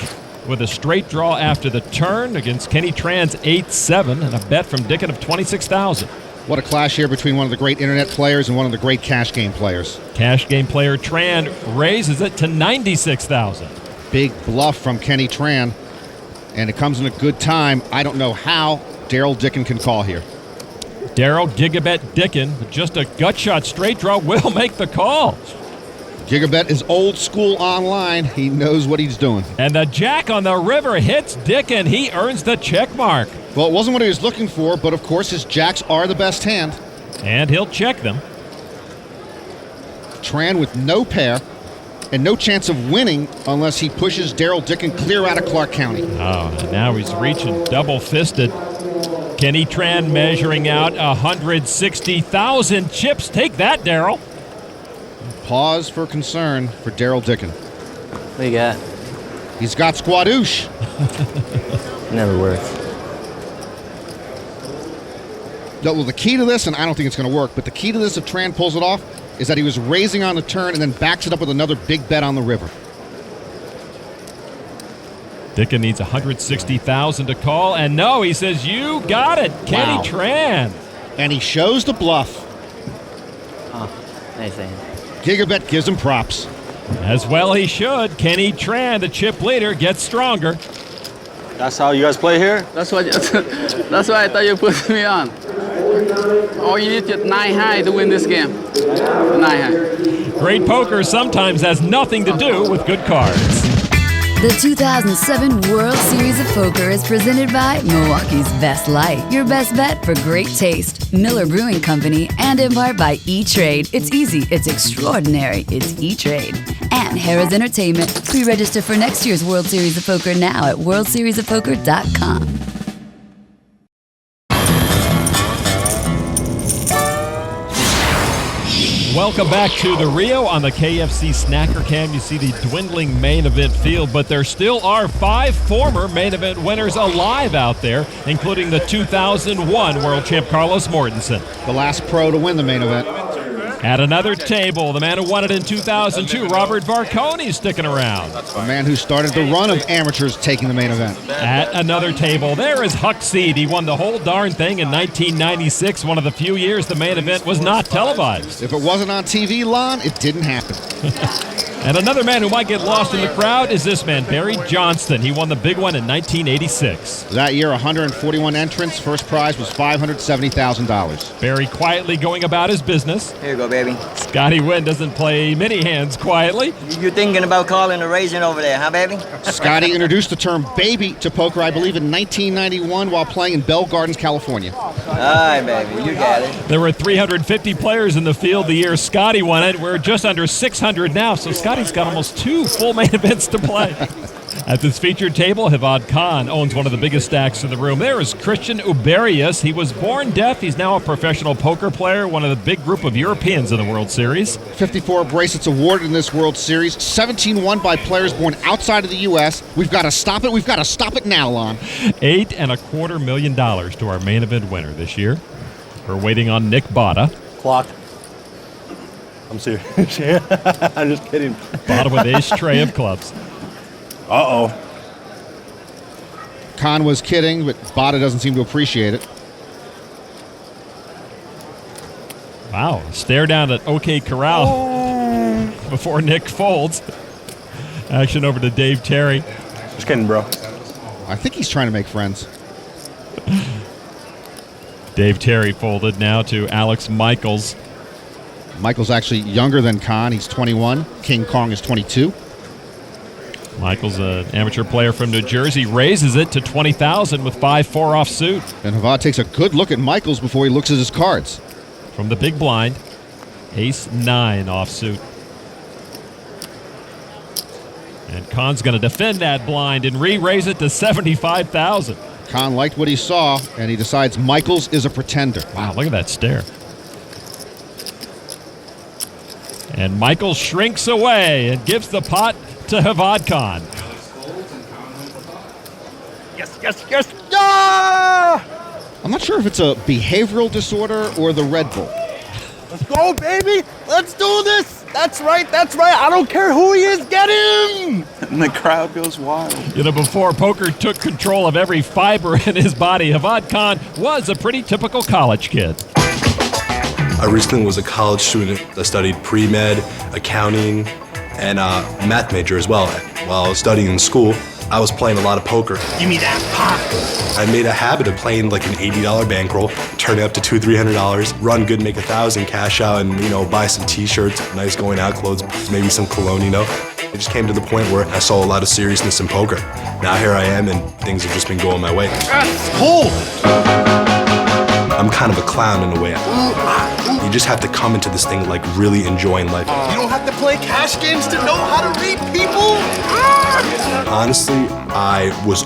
with a straight draw after the turn against Kenny Tran's 8-7, and a bet from Dicken of $26,000. What a clash here between one of the great internet players and one of the great cash game players. Cash game player Tran raises it to $96,000. Big bluff from Kenny Tran. And it comes in a good time. I don't know how Darrell Dicken can call here. Darrell Gigabet Dicken, with just a gut shot straight draw, will make the call. Gigabet is old school online. He knows what he's doing. And the jack on the river hits Dicken. He earns the check mark. Well, it wasn't what he was looking for, but of course his jacks are the best hand. And he'll check them. Tran with no pair. And no chance of winning unless he pushes Darrell Dicken clear out of Clark County. Oh, and now he's reaching double-fisted. Kenny Tran measuring out 160,000 chips. Take that, Darrell. Pause for concern for Darrell Dicken. What you got? He's got squadoosh. Never works. No, well, the key to this, and I don't think it's going to work, but the key to this, if Tran pulls it off, is that he was raising on the turn and then backs it up with another big bet on the river. Dicken needs 160,000 to call, and no, he says, you got it, Kenny Tran. And he shows the bluff. Oh, anything. Gigabet gives him props. As well he should. Kenny Tran, the chip leader, gets stronger. That's how you guys play here? That's why I thought you put me on. Oh, you need to get 9 high to win this game. 9 high. Great poker sometimes has nothing to do with good cards. The 2007 World Series of Poker is presented by Milwaukee's Best Light, your best bet for great taste. Miller Brewing Company, and in part by E-Trade. It's easy, it's extraordinary, it's E-Trade. And Harrah's Entertainment. Pre-register for next year's World Series of Poker now at worldseriesofpoker.com. Welcome back to the Rio on the KFC Snacker Cam. You see the dwindling main event field, but there still are 5 former main event winners alive out there, including the 2001 world champ Carlos Mortensen. The last pro to win the main event. At another table, the man who won it in 2002, Robert Varconi, sticking around. The man who started the run of amateurs taking the main event. At another table, there is Huck Seed. He won the whole darn thing in 1996, one of the few years the main event was not televised. If it wasn't on TV, Lon, it didn't happen. And another man who might get lost in the crowd is this man, Barry Johnston. He won the big one in 1986. That year, 141 entrants. First prize was $570,000. Barry quietly going about his business. Here you go, baby. Scotty Wynn doesn't play many hands quietly. You're thinking about calling the raising over there, huh, baby? Scotty introduced the term baby to poker, I believe, in 1991 while playing in Bell Gardens, California. All right, baby. You got it. There were 350 players in the field the year Scotty won it. We're just under 600 now, so Scotty's got almost 2 full main events to play. At this featured table, Hevad Khan owns one of the biggest stacks in the room. There is Christian Uberius. He was born deaf. He's now a professional poker player, one of the big group of Europeans in the World Series. 54 bracelets awarded in this World Series, 17 won by players born outside of the U.S. We've got to stop it. We've got to stop it now, Lon. $8.25 million to our main event winner this year. We're waiting on Nick Botta. Clock. I'm serious. I'm just kidding. Botta with ace tray of clubs. Uh-oh. Khan was kidding, but Botta doesn't seem to appreciate it. Wow. Stare down at OK Corral before Nick folds. Action over to Dave Terry. Just kidding, bro. I think he's trying to make friends. Dave Terry folded now to Alex Michaels. Michaels actually younger than Khan. He's 21. King Kong is 22. Michaels, an amateur player from New Jersey, raises it to 20,000 with 5-4 offsuit. And Hevad takes a good look at Michaels before he looks at his cards. From the big blind, ace-9 offsuit. And Khan's going to defend that blind and re-raise it to 75,000. Khan liked what he saw, and he decides Michaels is a pretender. Wow, look at that stare. And Michaels shrinks away and gives the pot to Hevad Khan. Yes, yes, yes. Yeah! I'm not sure if it's a behavioral disorder or the Red Bull. Let's go, baby. Let's do this. That's right. That's right. I don't care who he is. Get him. And the crowd goes wild. You know, before poker took control of every fiber in his body, Hevad Khan was a pretty typical college kid. I recently was a college student. I studied pre-med, accounting, and math major as well. While I was studying in school, I was playing a lot of poker. Give me that pot. I made a habit of playing like an $80 bankroll, turn it up to $200-300, run good, make 1,000, cash out, and buy some T-shirts, nice going out clothes, maybe some cologne. It just came to the point where I saw a lot of seriousness in poker. Now here I am, and things have just been going my way. Hold. I'm kind of a clown in a way. You just have to come into this thing like really enjoying life. You don't have to play cash games to know how to read people. Honestly, I was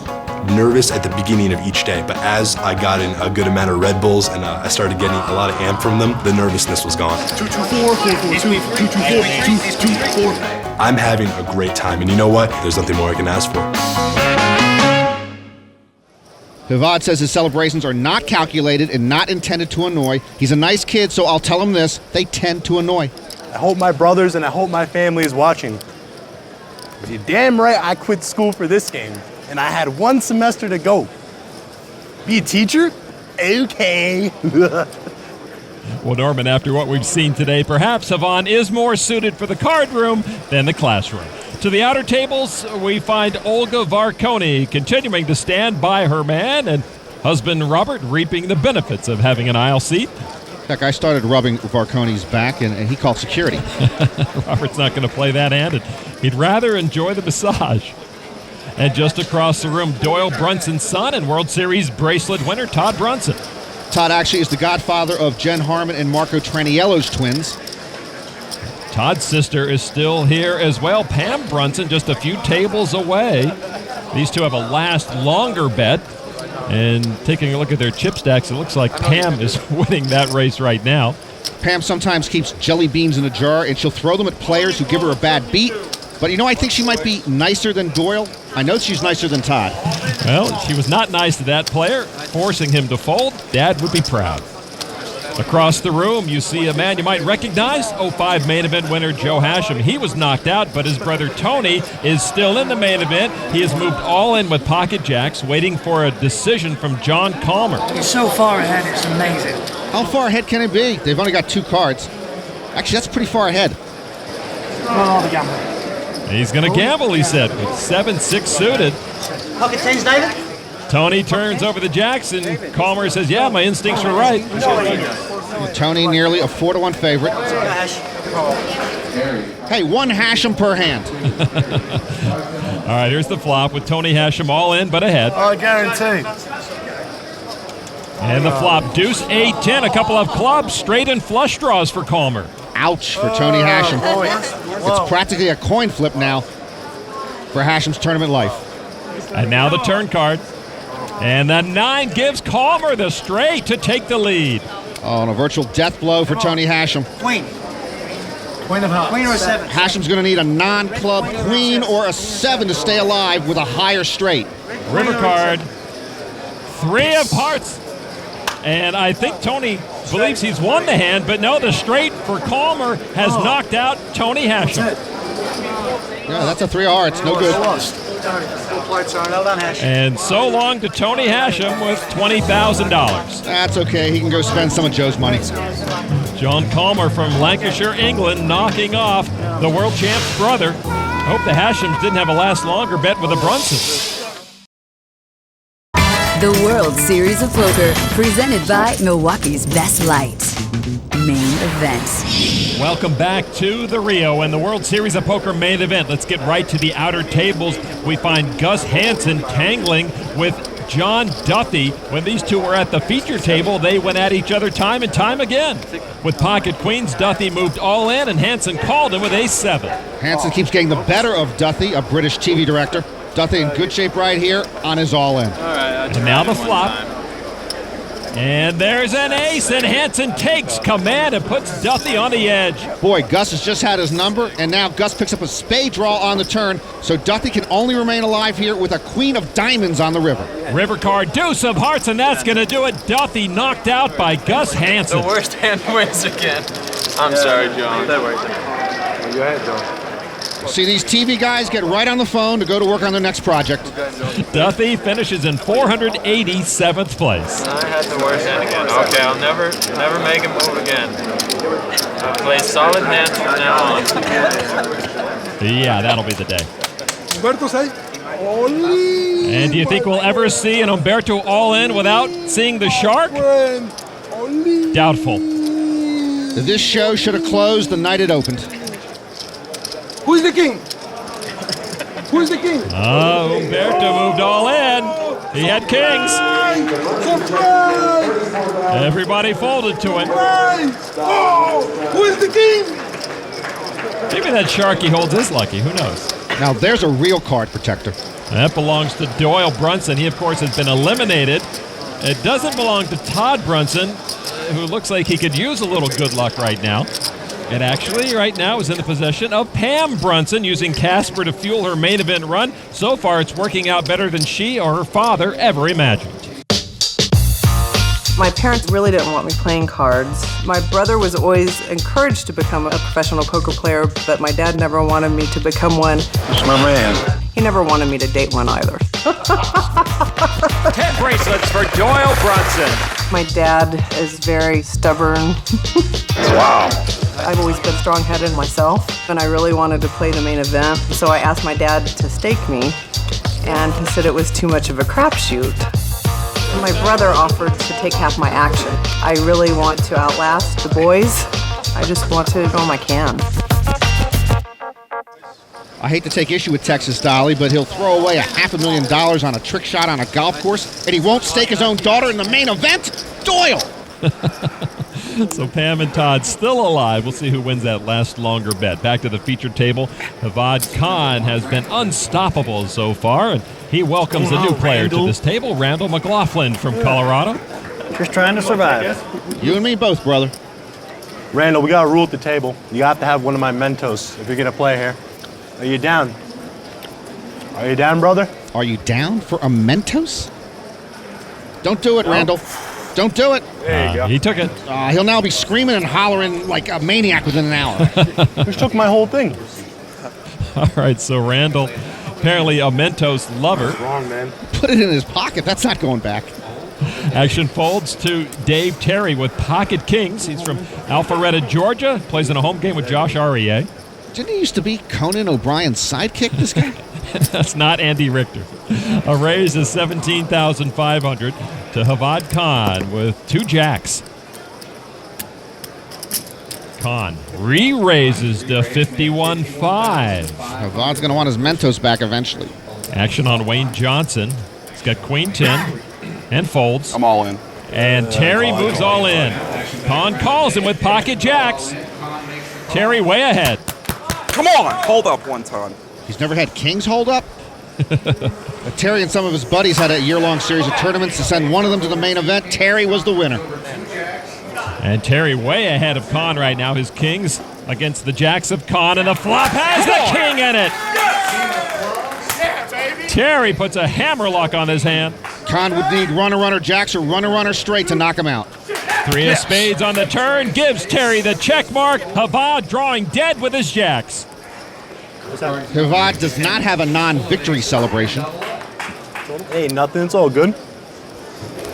nervous at the beginning of each day, but as I got in a good amount of Red Bulls and I started getting a lot of amp from them, the nervousness was gone. 224-442, 224-224. I'm having a great time, and you know what? There's nothing more I can ask for. Hevad says his celebrations are not calculated and not intended to annoy. He's a nice kid, so I'll tell him this. They tend to annoy. I hope my brothers and I hope my family is watching. But you're damn right I quit school for this game, and I had 1 semester to go. Be a teacher? Okay. Well, Norman, after what we've seen today, perhaps Hevad is more suited for the card room than the classroom. To the outer tables, we find Olga Varconi continuing to stand by her man, and husband Robert reaping the benefits of having an aisle seat. Heck, I started rubbing Varconi's back, and he called security. Robert's not going to play that hand, and he'd rather enjoy the massage. And just across the room, Doyle Brunson's son and World Series bracelet winner Todd Brunson. Todd actually is the godfather of Jen Harmon and Marco Traniello's twins. Todd's sister is still here as well. Pam Brunson just a few tables away. These two have a last longer bet. And taking a look at their chip stacks, it looks like Pam is winning that race right now. Pam sometimes keeps jelly beans in a jar, and she'll throw them at players who give her a bad beat. But I think she might be nicer than Doyle. I know she's nicer than Todd. Well, she was not nice to that player, forcing him to fold. Dad would be proud. Across the room, you see a man you might recognize, 05 main event winner Joe Hashem. He was knocked out, but his brother Tony is still in the main event. He has moved all in with pocket jacks, waiting for a decision from John Calmer. He's so far ahead, it's amazing. How far ahead can it be? They've only got 2 cards. Actually, that's pretty far ahead. Oh, the gambler. He's going to gamble, he said, with 7-6 suited. Pocket tens, David? Tony turns over the jacks, and Calmer says, yeah, my instincts were right. Tony nearly a 4-1 favorite. Hey, 1 Hashem per hand. All right, here's the flop with Tony Hashem all in but ahead. I guarantee. And the flop, deuce, 8-10, a couple of clubs, straight and flush draws for Calmer. Ouch for Tony Hashem. It's practically a coin flip now for Hashem's tournament life. And now the turn card. And the 9 gives Calmer the straight to take the lead. Oh, and a virtual death blow for Tony Hashem. Queen. Queen of hearts. Queen or a 7. Hashem's going to need a non-club queen or a 7 to stay alive with a higher straight. River card. 3 of hearts. And I think Tony believes he's won the hand, but no, the straight for Calmer has knocked out Tony Hashem. Yeah, that's a 3 of hearts. No good. And so long to Tony Hashem with $20,000. That's okay. He can go spend some of Joe's money. John Calmer from Lancashire, England, knocking off the world champ's brother. Hope the Hashems didn't have a last longer bet with the Brunsons. The World Series of Poker, presented by Milwaukee's Best Light. Main Event. Welcome back to the Rio and the World Series of Poker Main Event. Let's get right to the outer tables. We find Gus Hansen tangling with John Duthie. When these two were at the feature table, they went at each other time and time again. With pocket queens, Duthie moved all in, and Hansen called him with ace-7. Hansen keeps getting the better of Duthie, a British TV director. Duthie in good shape right here on his all-in. And now the flop. And there's an ace, and Hansen takes command and puts Duthie on the edge. Boy, Gus has just had his number, and now Gus picks up a spade draw on the turn, so Duthie can only remain alive here with a queen of diamonds on the river. River card, deuce of hearts, and that's going to do it. Duthie knocked out by Gus Hansen. The worst hand wins again. I'm sorry, John. Go ahead, John. See these TV guys get right on the phone to go to work on their next project. Duthie finishes in 487th place. I had the worst hand again. Okay, I'll never make him move again. I play solid hands from now on. Yeah, that'll be the day. Umberto say, Oli. And do you think we'll ever see an Umberto all-in without seeing the shark? Doubtful. This show should have closed the night it opened. Who's the king? Who's the king? Oh, Umberto moved all in. He had kings. Surprise! Everybody folded to it. Oh, who is the king? Maybe that shark he holds is lucky. Who knows? Now there's a real card protector. That belongs to Darrell Brunson. He, of course, has been eliminated. It doesn't belong to Todd Brunson, who looks like he could use a little good luck right now. And actually, right now, is in the possession of Pam Brunson, using Casper to fuel her main event run. So far, it's working out better than she or her father ever imagined. My parents really didn't want me playing cards. My brother was always encouraged to become a professional poker player, but my dad never wanted me to become one. It's my man. He never wanted me to date one either. 10 bracelets for Darrell Brunson. My dad is very stubborn. Wow. I've always been strong-headed myself, and I really wanted to play the main event. So I asked my dad to stake me, and he said it was too much of a crapshoot. My brother offered to take half my action. I really want to outlast the boys. I just want to show them I can. I hate to take issue with Texas Dolly, but he'll throw away $500,000 on a trick shot on a golf course, and he won't stake his own daughter in the main event? Doyle! So Pam and Todd still alive. We'll see who wins that last longer bet. Back to the featured table. Hevad Khan has been unstoppable so far, and he welcomes a new player to this table, Randall McLaughlin from Colorado. Just trying to survive. You and me both, brother. Randall, we got a rule at the table. You have to have one of my Mentos if you're going to play here. Are you down? Are you down, brother? Are you down for a Mentos? Don't do it, Randall. Don't do it. There you go. He took it. He'll now be screaming and hollering like a maniac within an hour. Just took my whole thing. All right, so Randall, apparently a Mentos lover. That's wrong, man. Put it in his pocket. That's not going back. Action folds to Dave Terry with pocket kings. He's from Alpharetta, Georgia. Plays in a home game with Josh Aurier. Didn't he used to be Conan O'Brien's sidekick, this guy? That's not Andy Richter. A raise is $17,500 to Hevad Khan with 2 jacks. Khan re-raises to 51.5. Hevad's going to want his Mentos back eventually. Action on Wayne Johnson. He's got Queen 10 and folds. I'm all in. And Terry moves all in. Khan calls him with pocket jacks. Terry way ahead. Come on, hold up one time. He's never had kings hold up? Terry and some of his buddies had a year-long series of tournaments to send one of them to the main event. Terry was the winner. And Terry way ahead of Khan right now. His kings against the jacks of Khan, and the flop has the king in it. Terry puts a hammerlock on his hand. Khan would need runner jacks or runner straight to knock him out. 3 of spades on the turn gives Terry the check mark. Hevad drawing dead with his jacks. Hevad does not have a non-victory celebration. Hey, nothing. It's all good.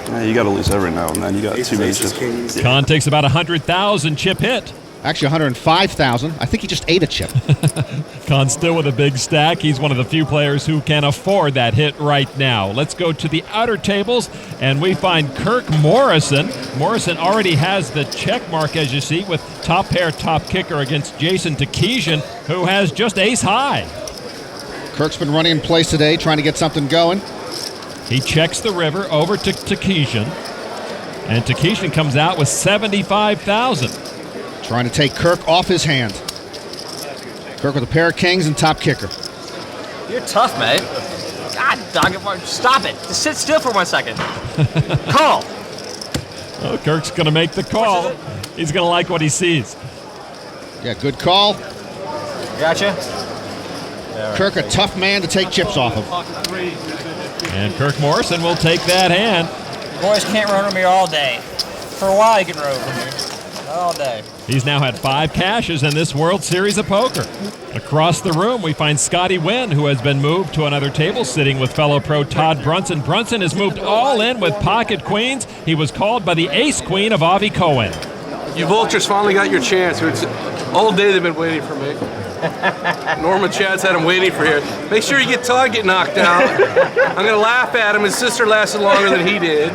Yeah, you got to lose every now and then. You got too many chips. Khan takes about 100,000 chip hit. Actually, 105,000. I think he just ate a chip. Khan still with a big stack. He's one of the few players who can afford that hit right now. Let's go to the outer tables, and we find Kirk Morrison. Morrison already has the check mark, as you see, with top pair, top kicker against Jason Takesian, who has just ace high. Kirk's been running in place today, trying to get something going. He checks the river over to Takesian, and Takesian comes out with 75,000. Trying to take Kirk off his hand. Kirk with a pair of kings and top kicker. You're tough, mate. God, dog, stop it. Just sit still for 1 second. Call. Oh, Kirk's going to make the call. He's going to like what he sees. Yeah, good call. Gotcha. Kirk, a tough man to take chips off of. And Kirk Morrison will take that hand. Boys can't run with me all day. For a while, you can run with me. Not all day. He's now had 5 cashes in this World Series of Poker. Across the room, we find Scotty Wynn, who has been moved to another table, sitting with fellow pro Todd Brunson. Brunson has moved all in with pocket queens. He was called by the ace queen of Avi Cohen. You vultures finally got your chance. It's all day they've been waiting for me. Norman Chad's had him waiting for here. Make sure you get Todd get knocked out. I'm going to laugh at him. His sister lasted longer than he did.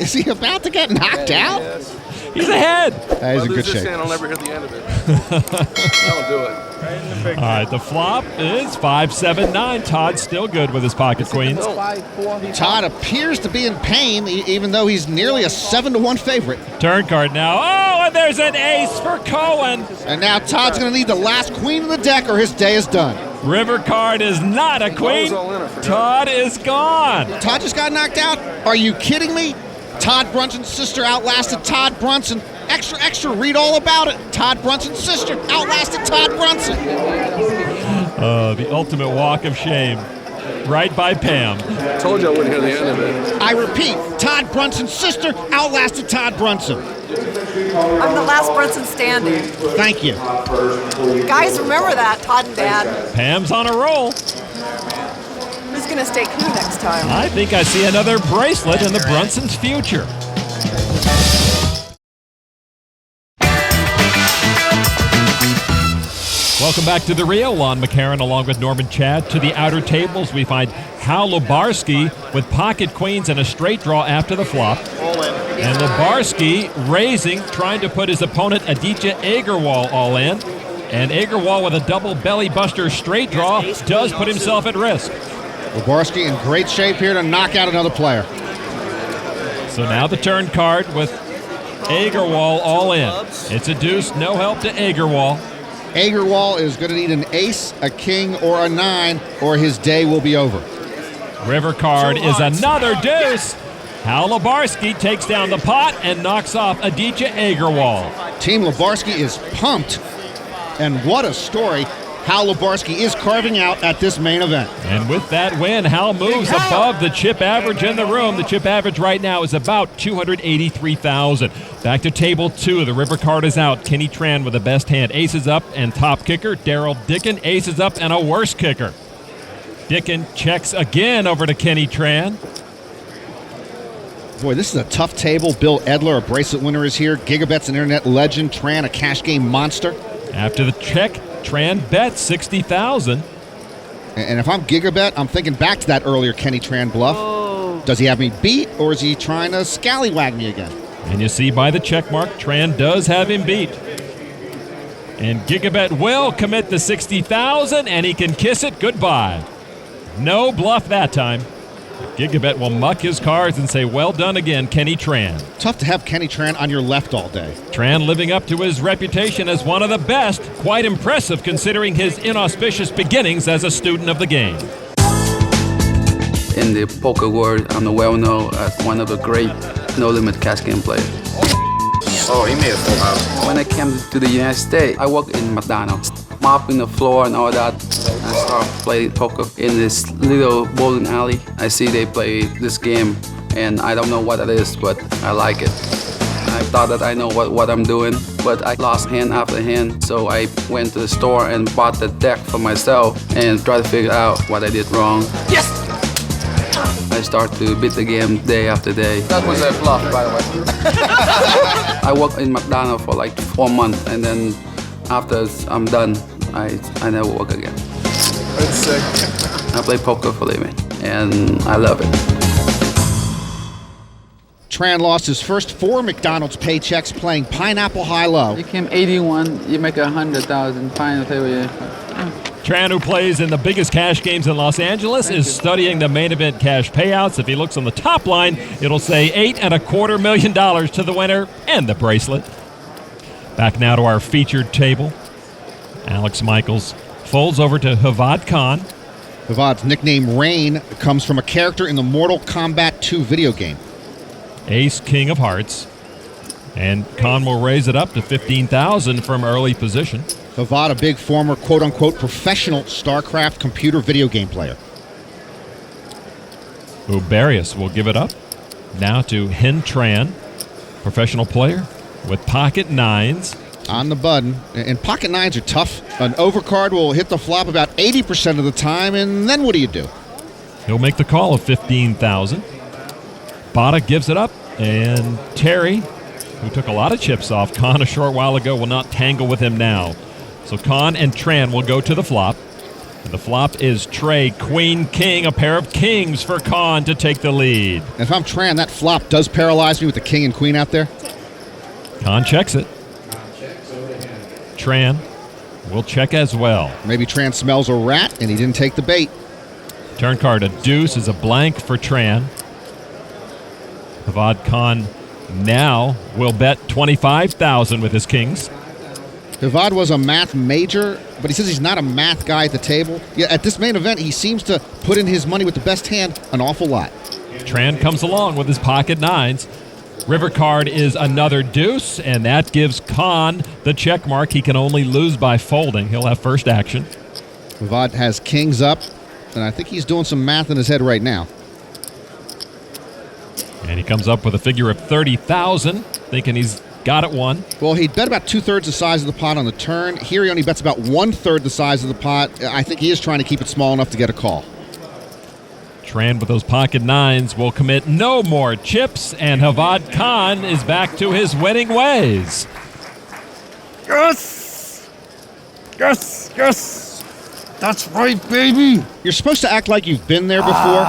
Is he about to get knocked out? Yes. He's ahead. That is I'll in good lose this shape. hand, I'll never hear the end of it. I'll do it. All right, the flop is 5-7-9. Todd's still good with his pocket queens. Todd appears to be in pain, even though he's nearly a 7-1 favorite. Turn card now. Oh, and there's an ace for Cohen. And now Todd's going to need the last queen in the deck or his day is done. River card is not a queen. Todd is gone. Todd just got knocked out? Are you kidding me? Todd Brunson's sister outlasted Todd Brunson. Extra, extra, read all about it. Todd Brunson's sister outlasted Todd Brunson. The ultimate walk of shame. Right by Pam. Told you I wouldn't hear the end of it. I repeat, Todd Brunson's sister outlasted Todd Brunson. I'm the last Brunson standing. Thank you. Guys, remember that, Todd and Dad. Pam's on a roll. Who's going to stay coup next time? I think I see another bracelet in the Brunson's future. Welcome back to the Rio. Lon McCarron along with Norman Chad. To the outer tables, we find Hal Lubarski with pocket queens and a straight draw after the flop. And Lubarski raising, trying to put his opponent Aditya Agarwal all in. And Agarwal with a double belly buster straight draw does put himself at risk. Lubarski in great shape here to knock out another player. So now the turn card with Agarwal all in. It's a deuce, no help to Agarwal. Agarwal is going to need an ace, a king, or a 9, or his day will be over. River card is another deuce. Hal Lubarski takes down the pot and knocks off Aditya Agarwal. Team Lubarski is pumped, and what a story. Hal Lubarski is carving out at this main event. And with that win, Hal moves above the chip average in the room. The chip average right now is about 283,000. Back to table 2. The river card is out. Kenny Tran with the best hand. Aces up and top kicker. Darrell Dicken, aces up and a worse kicker. Dicken checks again over to Kenny Tran. Boy, this is a tough table. Bill Edler, a bracelet winner, is here. Gigabet's an internet legend. Tran, a cash game monster. After the check, Tran bets 60,000. And if I'm Gigabet, I'm thinking back to that earlier Kenny Tran bluff. Oh. Does he have me beat, or is he trying to scallywag me again? And you see by the check mark, Tran does have him beat. And Gigabet will commit the 60,000, and he can kiss it goodbye. No bluff that time. Gigabet will muck his cards and say, well done again, Kenny Tran. Tough to have Kenny Tran on your left all day. Tran living up to his reputation as one of the best. Quite impressive considering his inauspicious beginnings as a student of the game. In the poker world, I'm well known as one of the great no-limit cash game players. Oh, he made a full house. When I came to the United States, I worked in McDonald's, mopping the floor and all that. I started playing poker in this little bowling alley. I see they play this game, and I don't know what it is, but I like it. I thought that I know what I'm doing, but I lost hand after hand, so I went to the store and bought the deck for myself and tried to figure out what I did wrong. Yes! I start to beat the game day after day. That was a bluff, by the way. I worked in McDonald's for like 4 months, and then after I'm done, I never work again. That's sick. I play poker for a living, and I love it. Tran lost his first 4 McDonald's paychecks playing Pineapple High-Low. You came 81, you make 100,000. Fine, I'll tell you. Tran, who plays in the biggest cash games in Los Angeles, is studying the main event cash payouts. If he looks on the top line, it'll say $8.25 million to the winner and the bracelet. Back now to our featured table. Alex Michaels folds over to Hevad Khan. Hevad's nickname Rain comes from a character in the Mortal Kombat 2 video game. Ace, King of Hearts. And Khan will raise it up to $15,000 from early position. Hevad, a big former quote-unquote professional StarCraft computer video game player. Ubarius will give it up now to Hen Tran, professional player with pocket nines. On the button, and pocket nines are tough. An overcard will hit the flop about 80% of the time, and then what do you do? He'll make the call of $15,000. Bada gives it up, and Terry, who took a lot of chips off Khan a short while ago, will not tangle with him now. So Khan and Tran will go to the flop. The flop is Trey, Queen, King, a pair of kings for Khan to take the lead. And if I'm Tran, that flop does paralyze me with the king and queen out there. Khan checks it. Tran will check as well. Maybe Tran smells a rat and he didn't take the bait. Turn card, a deuce is a blank for Tran. Hevad Khan now will bet $25,000 with his kings. Hevad was a math major, but he says he's not a math guy at the table. Yet at this main event, he seems to put in his money with the best hand an awful lot. Tran comes along with his pocket nines. River card is another deuce, and that gives Khan the check mark. He can only lose by folding. He'll have first action. Hevad has kings up, and I think he's doing some math in his head right now. And he comes up with a figure of $30,000, thinking he's got it won. Well, he'd bet about 2/3 the size of the pot on the turn. Here he only bets about 1/3 the size of the pot. I think he is trying to keep it small enough to get a call. Tran with those pocket nines will commit no more chips, and Hevad Khan is back to his winning ways. Yes! Yes! Yes! That's right, baby! You're supposed to act like you've been there before.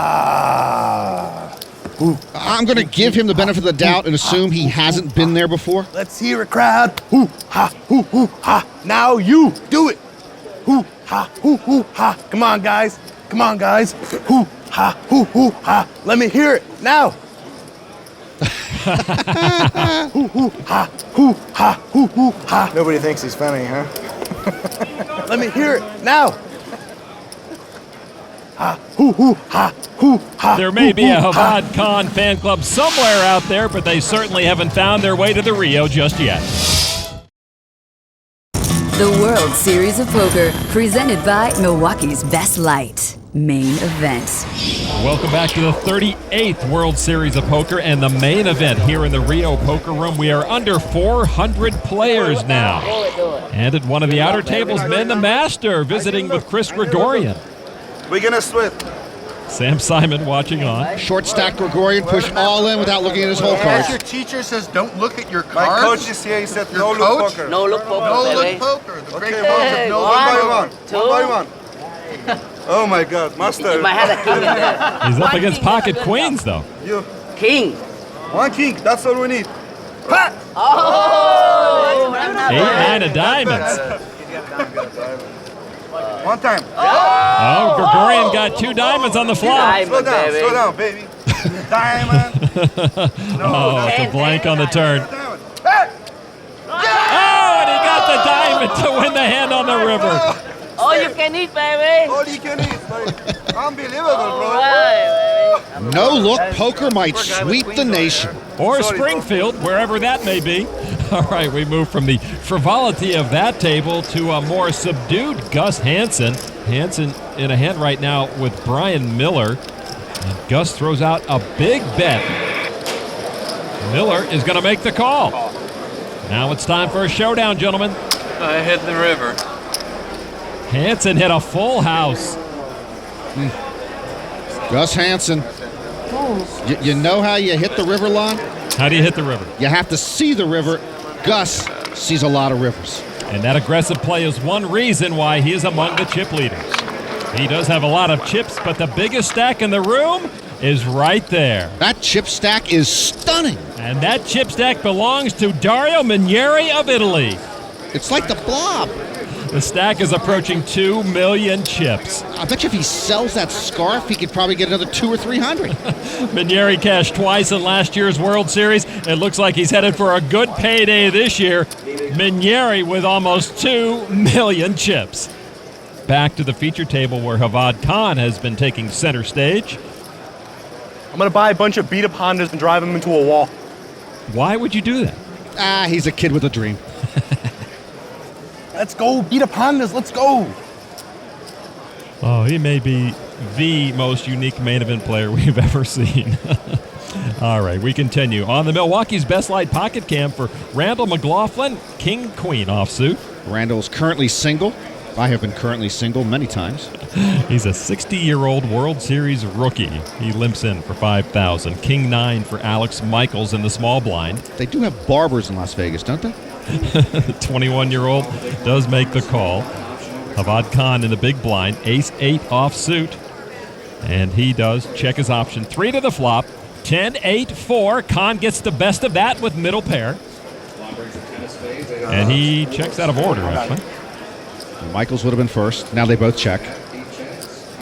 I'm going to give him the benefit of the doubt and assume he hasn't been there before. Let's hear it, crowd. Hoo, ha, hoo, hoo, ha. Now you do it. Hoo, ha, hoo, hoo, ha. Come on, guys. Come on, guys. Hoo, ha, hoo, hoo, ha. Let me hear it now. Hoo, hoo, ha, hoo, ha, hoo, hoo, ha. Nobody thinks he's funny, huh? Let me hear it now. Ha, hoo, hoo, ha, hoo, ha. There may be a Hevad Khan fan club somewhere out there, but they certainly haven't found their way to the Rio just yet. The World Series of Poker, presented by Milwaukee's Best Light. Main Event. Welcome back to the 38th World Series of Poker and the main event here in the Rio Poker Room. We are under 400 players now. And at one of the outer tables, men the master, visiting with Chris Gregorian. We're gonna sweat. Sam Simon watching on. Short stack Gregorian, push all in without looking at his whole cards. Your teacher says don't look at your My cards. coach is here. He said Your no look coach? poker. No look poker. No baby. look poker. The great Okay, concept. No one by look one. two. One by one. Oh my God, master. You might have a king in there. He's up One against king pocket is queens, though. You. King. One king. That's all we need. Ha! Oh! 8-9 of diamonds. One time. Oh, Gregorian got 2 diamonds on the flop. Slow down, slow down, baby. Diamond. Oh, it's a blank on the turn. Oh, and he got the diamond to win the hand on the river. All you can eat, baby. All you can eat, baby. Unbelievable, bro. No look poker might sweep the nation. Or Springfield, wherever that may be. All right, we move from the frivolity of that table to a more subdued Gus Hansen. Hansen in a hand right now with Brian Miller. And Gus throws out a big bet. Miller is going to make the call. Now it's time for a showdown, gentlemen. I hit the river. Hansen hit a full house. Gus Hansen. You know how you hit the river, Lon? How do you hit the river? You have to see the river. Gus sees a lot of rivers. And that aggressive play is one reason why he is among the chip leaders. He does have a lot of chips, but the biggest stack in the room is right there. That chip stack is stunning. And that chip stack belongs to Darrell Dicken of Italy. It's like the blob. The stack is approaching 2 million chips. I bet you if he sells that scarf, he could probably get another 200 or 300. Dicken cashed twice in last year's World Series. It looks like he's headed for a good payday this year. Dicken with almost 2 million chips. Back to the feature table where Hevad Khan has been taking center stage. I'm going to buy a bunch of beat-up Hondas and drive them into a wall. Why would you do that? He's a kid with a dream. Let's go, beat-up Hondas, let's go. Oh, he may be the most unique main event player we've ever seen. All right, we continue. On the Milwaukee's Best Light Pocket Cam for Randall McLaughlin, King-Queen offsuit. Randall's currently single. I have been currently single many times. He's a 60-year-old World Series rookie. He limps in for $5,000. King-9 for Alex Michaels in the small blind. They do have barbers in Las Vegas, don't they? The 21-year-old does make the call. Hevad Khan in the big blind, ace-8 offsuit. And he does check his option. 3 to the flop, 10-8-4. Khan gets the best of that with middle pair. And he checks out of order, actually. Michaels would have been first. Now they both check.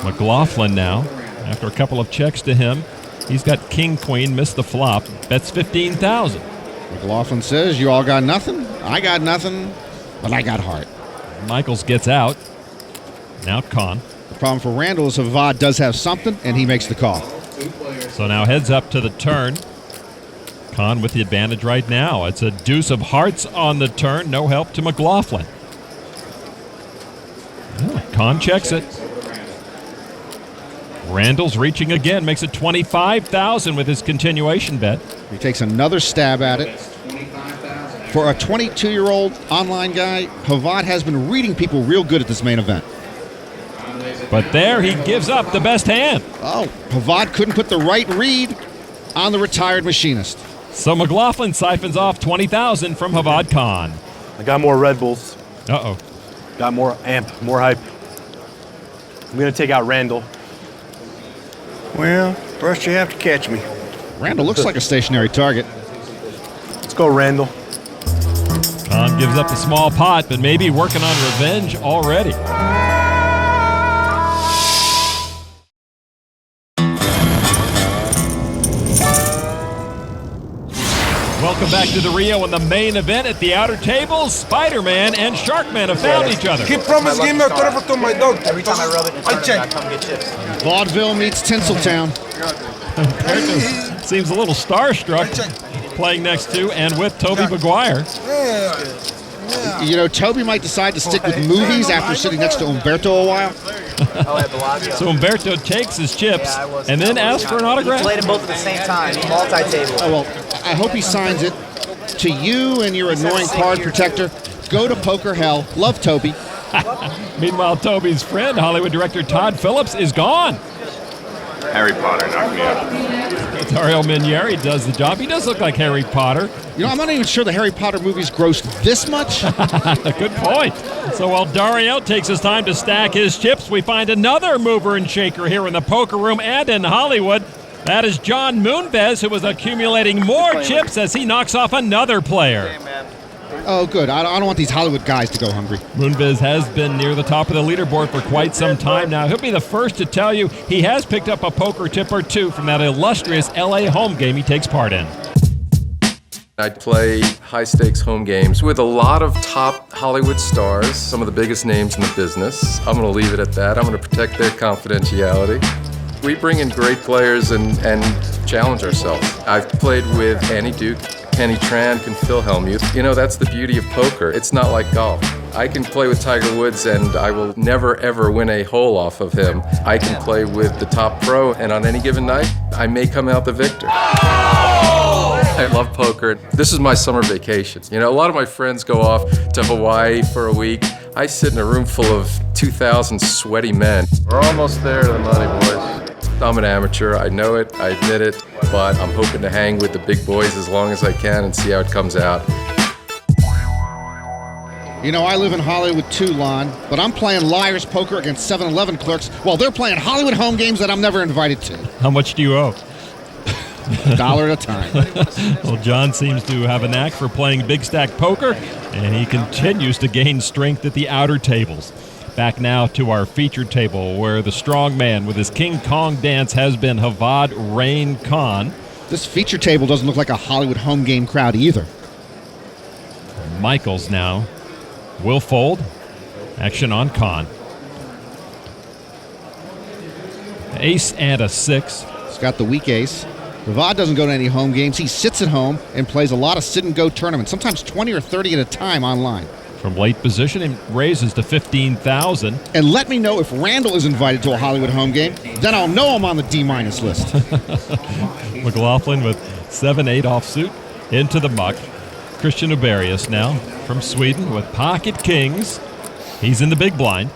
McLaughlin now, after a couple of checks to him, he's got king-queen, missed the flop, bets 15,000. McLaughlin says, you all got nothing, I got nothing, but I got heart. Michaels gets out. Now Khan. The problem for Randall is Hevad does have something, and he makes the call. So now heads up to the turn. Khan with the advantage right now. It's a deuce of hearts on the turn, no help to McLaughlin. Khan checks it. Randall's reaching again, makes it 25,000 with his continuation bet. He takes another stab at it. For a 22-year-old online guy, Hevad has been reading people real good at this main event. But there he gives up the best hand. Oh, Hevad couldn't put the right read on the retired machinist. So McLaughlin siphons off 20,000 from Hevad Khan. I got more Red Bulls. Uh-oh. Got more amp, more hype. I'm going to take out Randall. Well, first you have to catch me. Randall looks like a stationary target. Let's go, Randall. Khan gives up the small pot, but maybe working on revenge already. Welcome back to the Rio and the main event at the outer tables. Spider-Man and Sharkman have found each other. He promised to give me a $1 to my dog. Every time I rub it in the tournament, I come get chips. Vaudeville meets Tinseltown. Seems a little starstruck playing next to and with Toby Maguire. You know, Toby might decide to stick with movies after sitting next to Umberto a while. So Umberto takes his chips and then asks for an autograph. He played them both at the same time, multi-table. Oh, well, I hope he signs it. To you and your annoying card protector, go to poker hell. Love, Toby. Meanwhile, Toby's friend, Hollywood director Todd Phillips, is gone. Harry Potter knocked me out. Darrell Dicken does the job. He does look like Harry Potter. You know, I'm not even sure the Harry Potter movies grossed this much. Good point. So while Darrell takes his time to stack his chips, we find another mover and shaker here in the poker room and in Hollywood. That is John Moonves, who is accumulating more chips as he knocks off another player. Oh, good. I don't want these Hollywood guys to go hungry. Moonves has been near the top of the leaderboard for quite some time now. He'll be the first to tell you he has picked up a poker tip or two from that illustrious LA home game he takes part in. I play high-stakes home games with a lot of top Hollywood stars, some of the biggest names in the business. I'm going to leave it at that. I'm going to protect their confidentiality. We bring in great players and challenge ourselves. I've played with Annie Duke, Kenny Tran, can Phil Hellmuth. You know, that's the beauty of poker. It's not like golf. I can play with Tiger Woods and I will never ever win a hole off of him. I can play with the top pro and on any given night, I may come out the victor. I love poker. This is my summer vacation. You know, a lot of my friends go off to Hawaii for a week. I sit in a room full of 2,000 sweaty men. We're almost there to the money, boys. I'm an amateur. I know it. I admit it. But I'm hoping to hang with the big boys as long as I can and see how it comes out. You know, I live in Hollywood too, Lon, but I'm playing liar's poker against 7-Eleven clerks while they're playing Hollywood home games that I'm never invited to. How much do you owe? $1 at a time. Well, John seems to have a knack for playing big stack poker, and he continues to gain strength at the outer tables. Back now to our featured table, where the strong man with his King Kong dance has been Hevad Rain Khan. This feature table doesn't look like a Hollywood home game crowd either. Michaels now will fold. Action on Khan. Ace and a 6. He's got the weak ace. Hevad doesn't go to any home games. He sits at home and plays a lot of sit-and-go tournaments, sometimes 20 or 30 at a time online. From late position, he raises to 15,000. And let me know if Randall is invited to a Hollywood home game. Then I'll know I'm on the D-minus list. McLaughlin with 7-8 offsuit into the muck. Christian Uberius now from Sweden with pocket kings. He's in the big blind.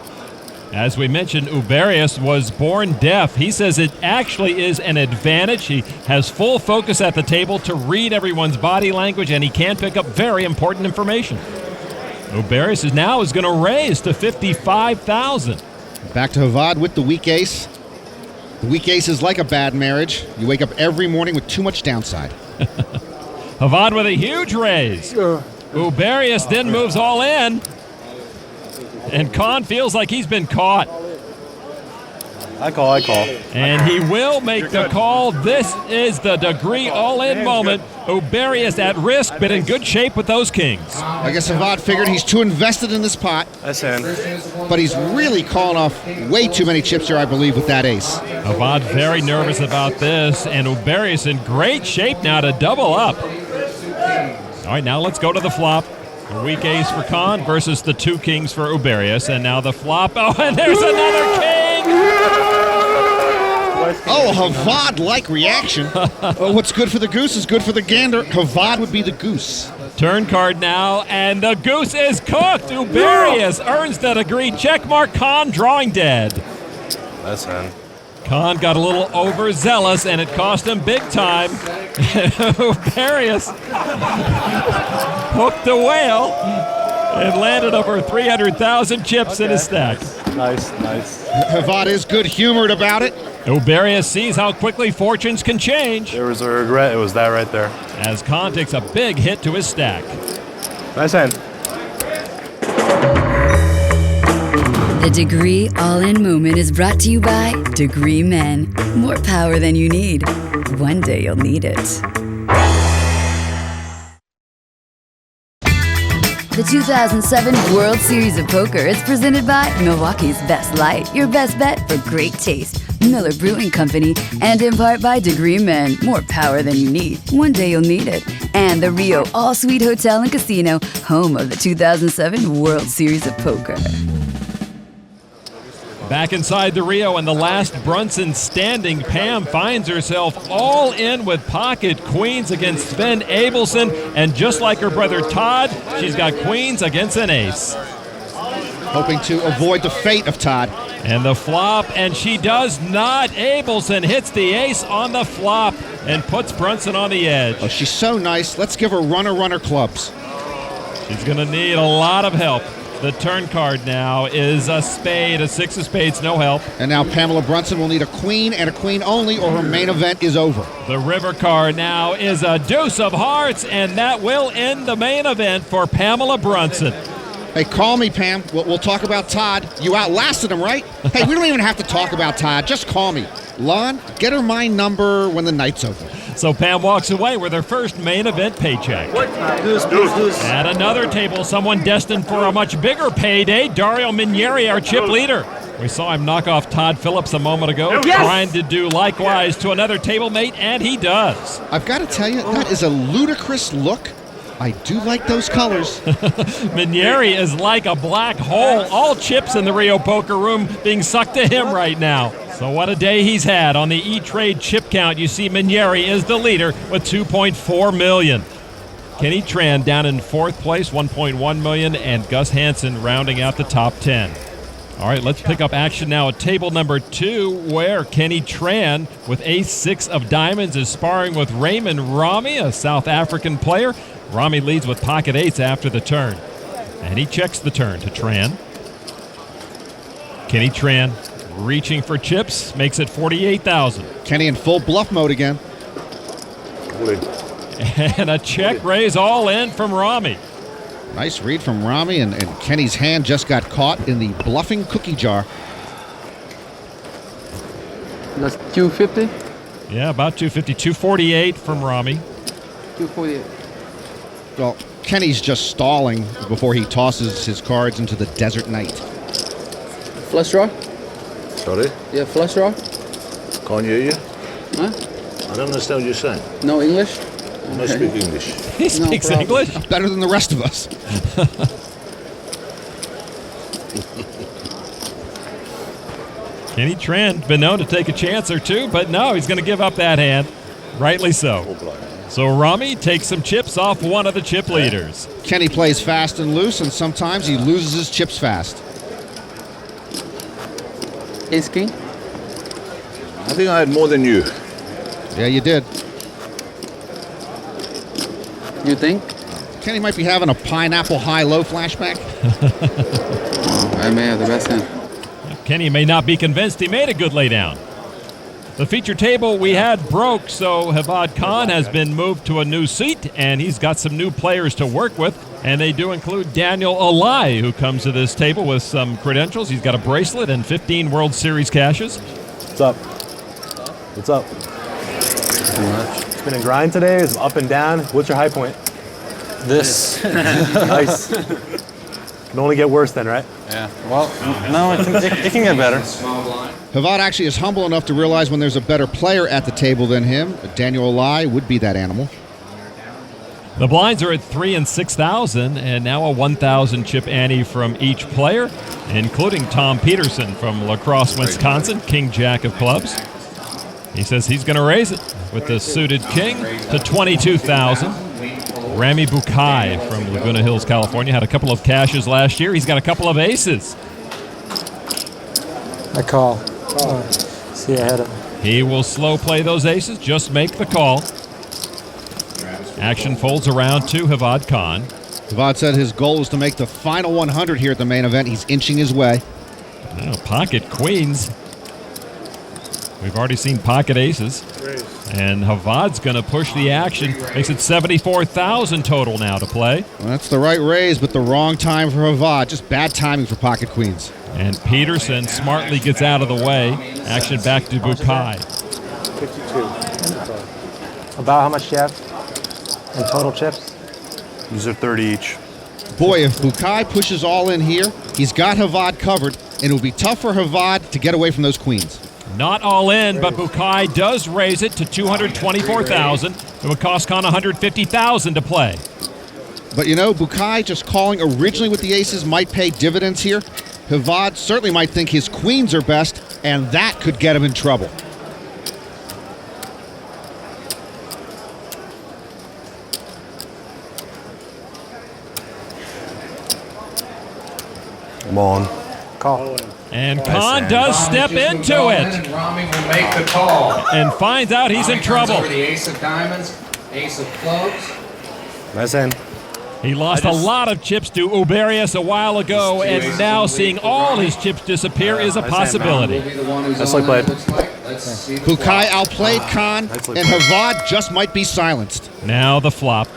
As we mentioned, Uberius was born deaf. He says it actually is an advantage. He has full focus at the table to read everyone's body language, and he can pick up very important information. Uberius is going to raise to 55,000. Back to Hevad with the weak ace. The weak ace is like a bad marriage. You wake up every morning with too much downside. Hevad with a huge raise. Uberius then moves all in. And Khan feels like he's been caught. I call. And he will make the call. This is the degree all-in moment. Uberius at risk, but in good shape with those kings. I guess Hevad figured he's too invested in this pot. That's in. But he's really calling off way too many chips here, I believe, with that ace. Hevad very nervous about this, and Uberius in great shape now to double up. All right, now let's go to the flop. The weak ace for Khan versus the 2 kings for Uberius, and now the flop. Oh, and there's another king! Oh, Hevad-like reaction. What's good for the goose is good for the gander. Hevad would be the goose. Turn card now, and the goose is cooked. Uberius earns the degree. Checkmark. Khan drawing dead. That's in. Khan got a little overzealous, and it cost him big time. Uberius hooked the whale and landed over 300,000 chips in his stack. Nice. Hevad is good-humored about it. Uberius sees how quickly fortunes can change. There was a regret. It was that right there. As Khan takes a big hit to his stack. Nice hand. The Degree All-In Moment is brought to you by Degree Men. More power than you need. One day you'll need it. The 2007 World Series of Poker is presented by Milwaukee's Best Light, your best bet for great taste. Miller Brewing Company, and in part by Degree Men. More power than you need. One day you'll need it. And the Rio All-Suite Hotel and Casino, home of the 2007 World Series of Poker. Back inside the Rio, and the last Brunson standing, Pam finds herself all in with pocket queens against Sven Abelson, and just like her brother Todd, she's got queens against an ace. Hoping to avoid the fate of Todd. And the flop, and she does not. Abelson hits the ace on the flop and puts Brunson on the edge. Oh, she's so nice. Let's give her runner clubs. She's going to need a lot of help. The turn card now is a spade, a 6 of spades, no help. And now Pamela Brunson will need a queen and a queen only, or her main event is over. The river card now is a deuce of hearts, and that will end the main event for Pamela Brunson. Hey, call me, Pam. We'll talk about Todd. You outlasted him, right? Hey, we don't even have to talk about Todd. Just call me. Lon, get her my number when the night's over. So Pam walks away with her first main event paycheck. Goose. At another table, someone destined for a much bigger payday, Darrell Dicken, our chip leader. We saw him knock off Todd Phillips a moment ago, trying to do likewise to another table mate, and he does. I've got to tell you, that is a ludicrous look. I do like those colors. Minieri is like a black hole. All chips in the Rio poker room being sucked to him right now. So what a day he's had. On the E-Trade chip count, you see Minieri is the leader with 2.4 million. Kenny Tran down in 4th place, 1.1 million, and Gus Hansen rounding out the top 10. All right, let's pick up action now at table number 2, where Kenny Tran with ace-6 of diamonds is sparring with Raymond Rami, a South African player. Rami leads with pocket eights after the turn. And he checks the turn to Tran. Kenny Tran reaching for chips, makes it 48,000. Kenny in full bluff mode again. And a check raise all in from Rami. Nice read from Rami, and Kenny's hand just got caught in the bluffing cookie jar. That's 250? Yeah, about 250. 248 from Rami. 248. Well, Kenny's just stalling before he tosses his cards into the desert night. Flush draw? Sorry? Yeah, flush draw? Can't hear you. Huh? I don't understand what you're saying. No English? I speak English. He speaks English? Better than the rest of us. Kenny Tran been known to take a chance or two, but no, he's going to give up that hand. Rightly so. So Rami takes some chips off one of the chip leaders. Kenny plays fast and loose, and sometimes he loses his chips fast. Ace king? I think I had more than you. Yeah, you did. You think? Kenny might be having a pineapple high-low flashback. I may have the best hand. Kenny may not be convinced he made a good laydown. The feature table we had broke, so Hevad Khan has been moved to a new seat, and he's got some new players to work with, and they do include Daniel Alai, who comes to this table with some credentials. He's got a bracelet and 15 World Series cashes. What's up? What's up? It's been a grind today. It's up and down. What's your high point? This. Nice. Can only get worse then, right? Yeah. Well, no, it can get better. Hevad actually is humble enough to realize when there's a better player at the table than him. Daniel Alai would be that animal. The blinds are at 3 and 6,000, and now a 1,000 chip ante from each player, including Tom Peterson from La Crosse, Wisconsin, King Jack of clubs. He says he's going to raise it with the suited king to 22,000. Rami Boukai from Laguna Hills, California, had a couple of cashes last year. He's got a couple of aces. I call. See ahead of him. He will slow play those aces, just make the call. Action folds around to Hevad Khan. Hevad said his goal was to make the final 100 here at the main event. He's inching his way. Now, pocket queens. We've already seen pocket aces. And Hevad's going to push the action. Makes it 74,000 total now to play. Well, that's the right raise, but the wrong time for Hevad. Just bad timing for pocket queens. And Peterson smartly gets out of the way. Action back to Boukai. 52. About how much do you have in total chips? These are 30 each. Boy, if Boukai pushes all in here, he's got Hevad covered, and it will be tough for Hevad to get away from those queens. Not all in, but Boukai does raise it to 224,000. It would cost Khan 150,000 to play. But you know, Boukai just calling originally with the aces might pay dividends here. Hevad certainly might think his queens are best, and that could get him in trouble. Come on. Call. And Khan does step into it. And Rami will make the call. And finds out he's in trouble. Over the ace of diamonds, ace of clubs. Nice hand. He lost a lot of chips to Uberius a while ago, and now seeing all his chips disappear is a possibility. Nicely played. Boukai outplayed Khan, and Hevad just might be silenced. Now the flop.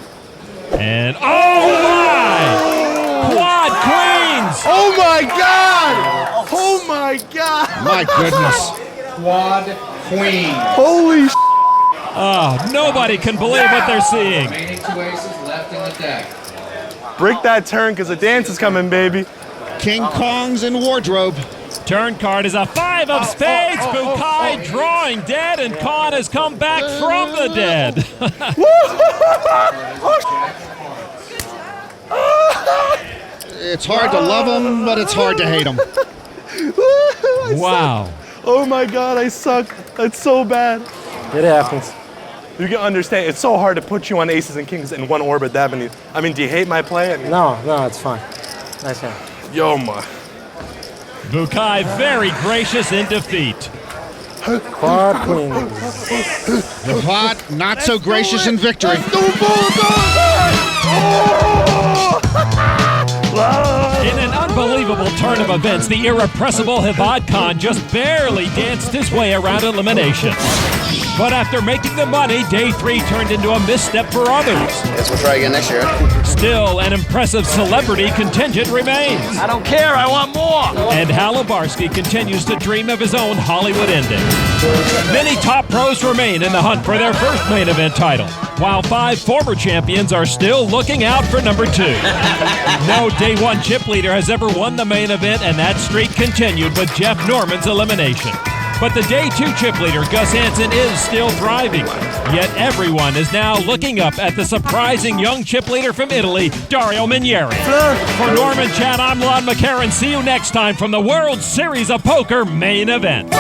And oh my! Quad queens! Oh my God! Oh my God! My goodness. Quad queen. Holy Oh, nobody can believe what they're seeing. Remaining two aces left in the deck. Break that turn because the dance is coming, baby. King Kong's in wardrobe. Turn card is a 5 of spades. Boukai drawing dead, and Khan has come back from the dead. It's hard to love him, but it's hard to hate him. Wow. Oh my God, I suck. That's so bad. It happens. You can understand, it's so hard to put you on aces and kings in one orbit that many. I mean, do you hate my play? No, it's fine. Nice hand. Yo, ma. Boukai very gracious in defeat. Quad queen. Hevad not so gracious in victory. In an unbelievable turn of events, the irrepressible Hevad Khan just barely danced his way around elimination. But after making the money, day 3 turned into a misstep for others. Guess we'll try again next year. Still, an impressive celebrity contingent remains. I don't care, I want more! And Halabarsky continues to dream of his own Hollywood ending. Many top pros remain in the hunt for their first main event title, while 5 former champions are still looking out for number 2. No Day 1 chip leader has ever won the main event, and that streak continued with Jeff Norman's elimination. But the Day 2 chip leader, Gus Hansen, is still thriving. Yet everyone is now looking up at the surprising young chip leader from Italy, Dario Minieri. For Norman Chan, I'm Lon McCarran. See you next time from the World Series of Poker Main Event.